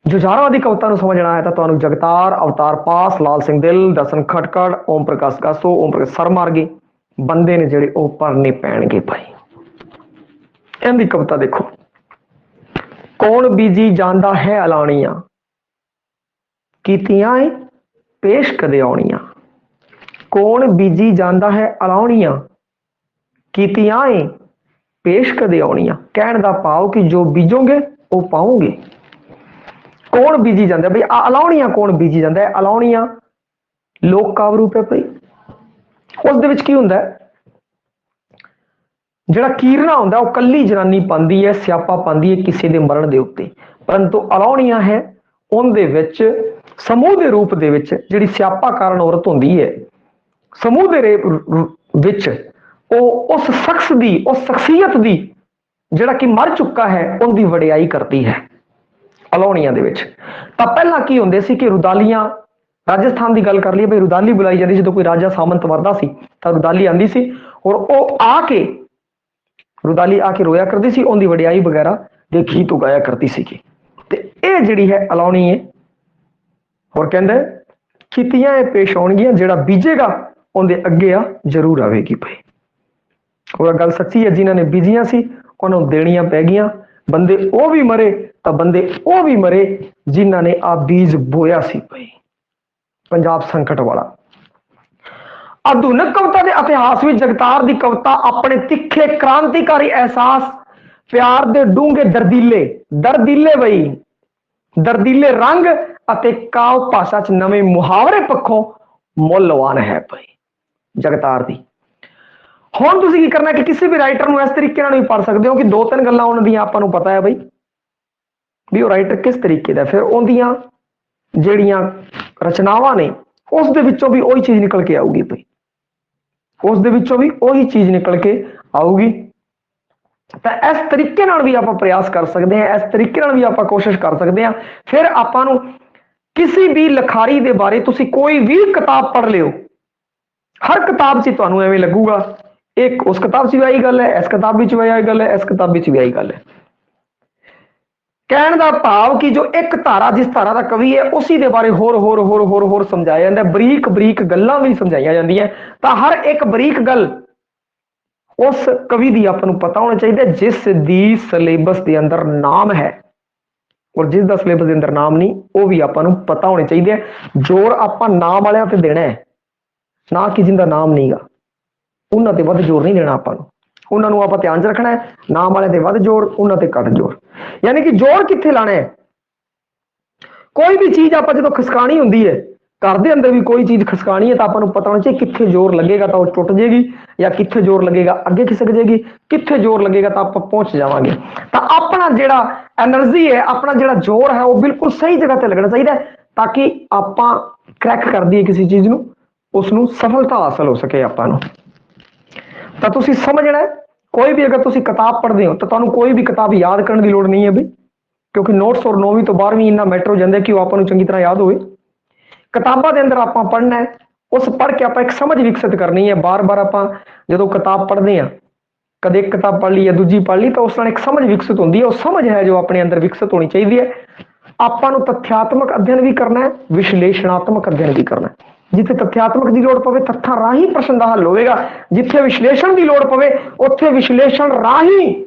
जुझारा की कविता को समझना है तो तुहानूं जगतार, अवतार पास, लाल सिंह दिल, दर्शन खटकड़, ओम प्रकाश गासो, ओम प्रकाश शर्मा वर्गे बंदे ने जिहड़े वो पढ़ने पैणगे। भाई इहदी कविता देखो, कौन बीजी जांदा है अलाणियां, कीतियां पेश कदे आउणियां। कौन बीजी जांदा है अलाणियां, कीतियां पेश कदे आउणियां। कहण दा भाव कि जो बीजोगे वो पाओगे। कौन बीजी जाता भाई, अलाउणियां कौन बीजी जाता है। अलाउणियां लोक काव्य रूप है भाई, उस की हुंदा है जिहड़ा कीरना हुंदा वो कल्ली जनानी पांदी है, स्यापा पांदी है किसी के मरण के उत्ते, परंतु अलाउणियां है उनदे विच समूह के रूप दे विच जिहड़ी स्यापा कारण औरत हुंदी है, समूह के विच उस शख्स की, उस शख्सियत की जिहड़ा कि मर चुका है उनकी वडियाई करती है। अलाउणियां दे विच तां पहलां की हुंदे सी कि रुदालियां, राजस्थान की गल कर लीए भाई, रुदाली बुलाई जाती जो कोई राजा सामंत मरदा सी तां रुदाली आंदी सी और वो आके रुदाली आके रोया करती सी, उनकी वडियाई वगैरह दे गीत उगाया करती सी। ते ये जिहड़ी है अलाउणी है और कहंदे कीतियां पेश आउणगियां, जिहड़ा बीजेगा उनके अगे आ जरूर आवेगी। भाई और गल सच्ची है, जिन्होंने बीजियां सी उन्होंने देनियां पै गईयां। बंदे वो भी मरे तो बंदे वो भी मरे जिन्होंने आ बीज बोया सी। भाई पंजाब संकट वाला आधुनिक कविता के इतिहास में जगतार की कविता अपने तिखे क्रांतिकारी एहसास, प्यार के डूंगे दर्दीले बई दर्दीले रंग अते काव्य भाषा च नवे मुहावरे पक्षों मुल्यवान है। भाई जगतार की हुण तुसीं की करना कि किसी भी राइटर को इस तरीके नाल भी पढ़ सकते हो कि दो तीन गल्लां उन्हां दियां आपां नूं पता है भाई भी वो राइटर किस तरीके का, फिर उन्दियां जिहड़ियां रचनावां ने ਉਸ ਦੇ ਵਿੱਚੋਂ ਵੀ ਉਹੀ ਚੀਜ਼ ਨਿਕਲ ਕੇ ਆਊਗੀ ਬਈ, ਉਸ ਦੇ ਵਿੱਚੋਂ ਵੀ ਉਹੀ ਚੀਜ਼ ਨਿਕਲ ਕੇ ਆਊਗੀ। ਤਾਂ ਇਸ ਤਰੀਕੇ ਨਾਲ ਵੀ ਆਪਾਂ ਪ੍ਰਯਾਸ ਕਰ ਸਕਦੇ ਹਾਂ, ਇਸ ਤਰੀਕੇ ਨਾਲ ਵੀ ਆਪਾਂ ਕੋਸ਼ਿਸ਼ ਕਰ ਸਕਦੇ ਹਾਂ। ਫਿਰ ਆਪਾਂ ਨੂੰ ਕਿਸੇ ਵੀ ਲਿਖਾਰੀ ਦੇ ਬਾਰੇ ਤੁਸੀਂ ਕੋਈ ਵੀ ਕਿਤਾਬ ਪੜ੍ਹ ਲਿਓ, ਹਰ ਕਿਤਾਬ 'ਚ ਤੁਹਾਨੂੰ ਐਵੇਂ ਲੱਗੂਗਾ ਇੱਕ ਉਸ ਕਿਤਾਬ 'ਚ ਵੀ ਆਹੀ ਗੱਲ ਹੈ, ਇਸ ਕਿਤਾਬ ਵਿੱਚ ਵੀ ਆਹੀ ਗੱਲ ਹੈ, ਇਸ ਕਿਤਾਬ ਵਿੱਚ ਵੀ ਆਹੀ ਗੱਲ ਹੈ। ਕਹਿਣ ਦਾ ਭਾਵ ਕਿ ਜੋ ਇੱਕ ਧਾਰਾ, ਜਿਸ ਧਾਰਾ ਦਾ ਕਵੀ ਹੈ, ਉਸੇ ਦੇ ਬਾਰੇ ਹੋਰ ਹੋਰ ਹੋਰ ਹੋਰ ਹੋਰ ਸਮਝਾਇਆ ਜਾਂਦਾ, ਬਰੀਕ ਬਰੀਕ ਗੱਲਾਂ ਵੀ ਸਮਝਾਈਆਂ ਜਾਂਦੀਆਂ। ਤਾਂ ਹਰ ਇੱਕ ਬਰੀਕ ਗੱਲ ਉਸ ਕਵੀ ਦੀ ਆਪਾਂ ਨੂੰ ਪਤਾ ਹੋਣਾ ਚਾਹੀਦਾ, ਜਿਸ ਦੀ ਸਿਲੇਬਸ ਦੇ ਅੰਦਰ ਨਾਮ ਹੈ, ਔਰ ਜਿਸ ਦਾ ਸਿਲੇਬਸ ਦੇ ਅੰਦਰ ਨਾਮ ਨਹੀਂ, ਉਹ ਵੀ ਆਪਾਂ ਨੂੰ ਪਤਾ ਹੋਣੇ ਚਾਹੀਦੇ ਹੈ। ਜ਼ੋਰ ਆਪਾਂ ਨਾਮ ਵਾਲਿਆਂ ਤੇ ਦੇਣਾ ਹੈ, ਨਾ ਕਿ ਜਿੰਦਾ ਨਾਮ ਨਹੀਂਗਾ, ਉਹਨਾਂ ਤੇ ਵੱਧ ਜ਼ੋਰ ਨਹੀਂ ਦੇਣਾ ਆਪਾਂ ਨੂੰ। ਉਹਨਾਂ ਨੂੰ ਆਪਾਂ ਧਿਆਨ 'ਚ ਰੱਖਣਾ ਹੈ, ਨਾਮ ਵਾਲਿਆਂ ਤੇ ਵੱਧ ਜ਼ੋਰ, ਉਹਨਾਂ ਤੇ ਘੱਟ ਜ਼ੋਰ। ਯਾਨੀ ਕਿ ਜ਼ੋਰ ਕਿੱਥੇ ਲਾਣਾ ਹੈ? ਕੋਈ ਵੀ ਚੀਜ਼ ਆਪਾਂ ਜਦੋਂ ਖਸਕਾਣੀ ਹੁੰਦੀ ਹੈ, ਘਰ ਦੇ ਅੰਦਰ ਵੀ ਕੋਈ ਚੀਜ਼ ਖਸਕਾਣੀ ਹੈ, ਤਾਂ ਆਪਾਂ ਨੂੰ ਪਤਾ ਹੋਣਾ ਚਾਹੀਦਾ ਕਿੱਥੇ ਜ਼ੋਰ ਲੱਗੇਗਾ ਤਾਂ ਉਹ ਟੁੱਟ ਜਾਏਗੀ, ਜਾਂ ਕਿੱਥੇ ਜ਼ੋਰ ਲੱਗੇਗਾ ਅੱਗੇ ਖਿਸਕ ਜਾਏਗੀ, ਕਿੱਥੇ ਜ਼ੋਰ ਲੱਗੇਗਾ ਤਾਂ ਆਪਾਂ ਪਹੁੰਚ ਜਾਵਾਂਗੇ। ਤਾਂ ਆਪਣਾ ਜਿਹੜਾ ਐਨਰਜੀ ਹੈ, ਆਪਣਾ ਜਿਹੜਾ ਜ਼ੋਰ ਹੈ, ਉਹ ਬਿਲਕੁਲ ਸਹੀ ਜਗ੍ਹਾ ਤੇ ਲੱਗਣਾ ਚਾਹੀਦਾ, ਤਾਂ ਕਿ ਆਪਾਂ ਕਰੈਕ ਕਰ ਦਈਏ ਕਿਸੇ ਚੀਜ਼ ਨੂੰ, ਉਸ ਨੂੰ ਸਫਲਤਾ ਹਾਸਲ ਹੋ ਸਕੇ ਆਪਾਂ ਨੂੰ। ਤਾਂ ਤੁਸੀਂ ਸਮਝਣਾ ਹੈ, ਕੋਈ ਵੀ ਅਗਰ ਤੁਸੀਂ ਕਿਤਾਬ ਪੜ੍ਹਦੇ ਹੋ ਤਾਂ ਤੁਹਾਨੂੰ ਕੋਈ ਵੀ ਕਿਤਾਬ ਯਾਦ ਕਰਨ ਦੀ ਲੋੜ ਨਹੀਂ ਹੈ ਬਈ, ਕਿਉਂਕਿ ਨੋਟਸ ਔਰ 9ਵੀਂ ਤੋਂ 12ਵੀਂ ਇੰਨਾ ਮੈਟਰ ਹੋ ਜਾਂਦਾ ਕਿ ਉਹ ਆਪਾਂ ਨੂੰ ਚੰਗੀ ਤਰ੍ਹਾਂ ਯਾਦ ਹੋਵੇ। ਕਿਤਾਬਾਂ ਦੇ ਅੰਦਰ ਆਪਾਂ ਪੜ੍ਹਨਾ ਹੈ, ਉਸ ਪੜ੍ਹ ਕੇ ਆਪਾਂ ਇੱਕ ਸਮਝ ਵਿਕਸਿਤ ਕਰਨੀ ਹੈ। ਬਾਰ-ਬਾਰ ਆਪਾਂ ਜਦੋਂ ਕਿਤਾਬ ਪੜ੍ਹਦੇ ਹਾਂ, ਕਦੇ ਇੱਕ ਕਿਤਾਬ ਪੜ੍ਹ ਲਈ ਜਾਂ ਦੂਜੀ ਪੜ੍ਹ ਲਈ, ਤਾਂ ਉਸ ਨਾਲ ਇੱਕ ਸਮਝ ਵਿਕਸਿਤ ਹੁੰਦੀ ਹੈ। ਉਹ ਸਮਝ ਹੈ ਜੋ ਆਪਣੇ ਅੰਦਰ ਵਿਕਸਿਤ ਹੋਣੀ ਚਾਹੀਦੀ ਹੈ। ਆਪਾਂ ਨੂੰ ਤੱਥਾਤਮਕ ਅਧਿਐਨ ਵੀ ਕਰਨਾ ਹੈ, ਵਿਸ਼ਲੇਸ਼ਣਾਤਮਕ ਅਧਿਐਨ ਵੀ ਕਰਨਾ ਹੈ। ਜਿੱਥੇ ਤੱਥਾਤਮਕ ਦੀ ਲੋੜ ਪਵੇ, ਤੱਥਾਂ ਰਾਹੀਂ ਪ੍ਰਸ਼ਨ ਦਾ ਹੱਲ ਹੋਵੇਗਾ। ਜਿੱਥੇ ਵਿਸ਼ਲੇਸ਼ਣ ਦੀ ਲੋੜ ਪਵੇ, ਉੱਥੇ ਵਿਸ਼ਲੇਸ਼ਣ ਰਾਹੀਂ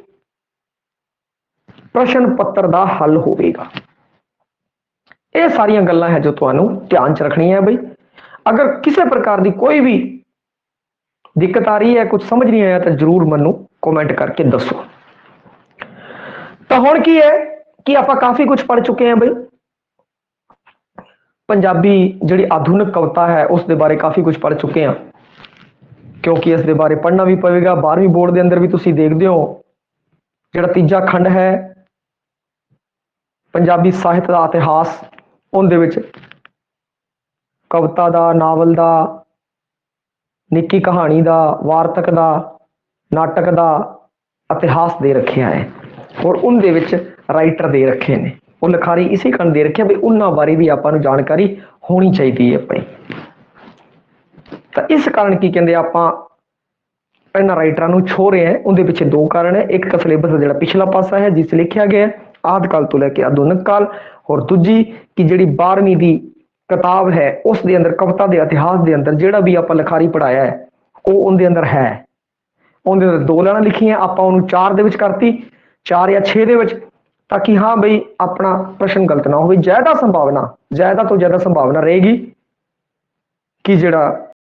ਪ੍ਰਸ਼ਨ ਪੱਤਰ ਦਾ ਹੱਲ ਹੋਵੇਗਾ। ਇਹ ਸਾਰੀਆਂ ਗੱਲਾਂ ਹੈ ਜੋ ਤੁਹਾਨੂੰ ਧਿਆਨ 'ਚ ਰੱਖਣੀਆਂ ਹੈ ਬਈ। ਅਗਰ ਕਿਸੇ ਪ੍ਰਕਾਰ ਦੀ ਕੋਈ ਵੀ ਦਿੱਕਤ ਆ ਰਹੀ ਹੈ, ਕੁਝ ਸਮਝ ਨਹੀਂ ਆਇਆ, ਤਾਂ ਜ਼ਰੂਰ ਮੈਨੂੰ ਕਮੈਂਟ ਕਰਕੇ ਦੱਸੋ। ਤਾਂ ਹੁਣ ਕੀ ਹੈ ਕਿ ਆਪਾਂ ਕਾਫੀ ਕੁਝ ਪੜ੍ਹ ਚੁੱਕੇ ਹਾਂ ਬਈ। ਪੰਜਾਬੀ ਜਿਹੜੀ ਆਧੁਨਿਕ ਕਵਿਤਾ ਹੈ, ਉਸ ਦੇ ਬਾਰੇ ਕਾਫੀ ਕੁਝ ਪੜ੍ਹ ਚੁੱਕੇ ਹਾਂ, ਕਿਉਂਕਿ ਇਸ ਦੇ ਬਾਰੇ ਪੜ੍ਹਨਾ ਵੀ ਪਵੇਗਾ। 12ਵੀਂ ਬੋਰਡ ਦੇ ਅੰਦਰ ਵੀ ਤੁਸੀਂ ਦੇਖਦੇ ਹੋ, ਜਿਹੜਾ ਤੀਜਾ ਖੰਡ ਹੈ ਪੰਜਾਬੀ ਸਾਹਿਤ ਦਾ ਇਤਿਹਾਸ, ਉਹਦੇ ਵਿੱਚ ਕਵਿਤਾ ਦਾ, ਨਾਵਲ ਦਾ, ਨਿੱਕੀ ਕਹਾਣੀ ਦਾ, ਵਾਰਤਕ ਦਾ, ਨਾਟਕ ਦਾ ਇਤਿਹਾਸ ਦੇ ਰੱਖਿਆ ਹੈ, ਔਰ ਉਹਦੇ ਵਿੱਚ ਰਾਈਟਰ ਦੇ ਰੱਖੇ ਨੇ, ਉਹ ਲਿਖਾਰੀ ਇਸੇ ਕਾਰਨ ਦੇ ਰੱਖਿਆ ਵੀ ਉਹਨਾਂ ਬਾਰੇ ਵੀ ਆਪਾਂ ਨੂੰ ਜਾਣਕਾਰੀ ਹੋਣੀ ਚਾਹੀਦੀ ਹੈ ਆਪਣੀ। ਤਾਂ ਇਸ ਕਾਰਨ ਕੀ ਕਹਿੰਦੇ, ਆਪਾਂ ਇਹਨਾਂ ਰਾਈਟਰਾਂ ਨੂੰ ਛੋਹ ਰਹੇ ਹਾਂ। ਉਹਦੇ ਪਿੱਛੇ ਦੋ ਕਾਰਨ ਹੈ, ਇੱਕ ਤਾਂ ਸਿਲੇਬਸ ਦਾ ਜਿਹੜਾ ਪਿਛਲਾ ਪਾਸਾ ਹੈ ਜਿਸ ਲਿਖਿਆ ਗਿਆ ਆਦਿ ਕਾਲ ਤੋਂ ਲੈ ਕੇ ਆਧੁਨਿਕ ਕਾਲ, ਔਰ ਦੂਜੀ ਕਿ ਜਿਹੜੀ 12ਵੀਂ ਦੀ ਕਿਤਾਬ ਹੈ ਉਸ ਦੇ ਅੰਦਰ ਕਵਿਤਾ ਦੇ ਇਤਿਹਾਸ ਦੇ ਅੰਦਰ ਜਿਹੜਾ ਵੀ ਆਪਾਂ ਲਿਖਾਰੀ ਪੜ੍ਹਾਇਆ ਹੈ, ਉਹ ਉਹਦੇ ਅੰਦਰ ਹੈ। ਉਹਦੇ ਅੰਦਰ 2 ਲਾਈਨਾਂ ਲਿਖੀਆਂ, ਆਪਾਂ ਉਹਨੂੰ 4 ਦੇ ਵਿੱਚ ਕਰਤੀ, 4 ਜਾਂ 6 ਦੇ ਵਿੱਚ, ਤਾਂ ਕਿ ਹਾਂ ਬਈ ਆਪਣਾ ਪ੍ਰਸ਼ਨ ਗਲਤ ਨਾ ਹੋਵੇ। ਜ਼ਿਆਦਾ ਤੋਂ ਜ਼ਿਆਦਾ ਸੰਭਾਵਨਾ ਰਹੇਗੀ ਕਿ ਜਿਹੜਾ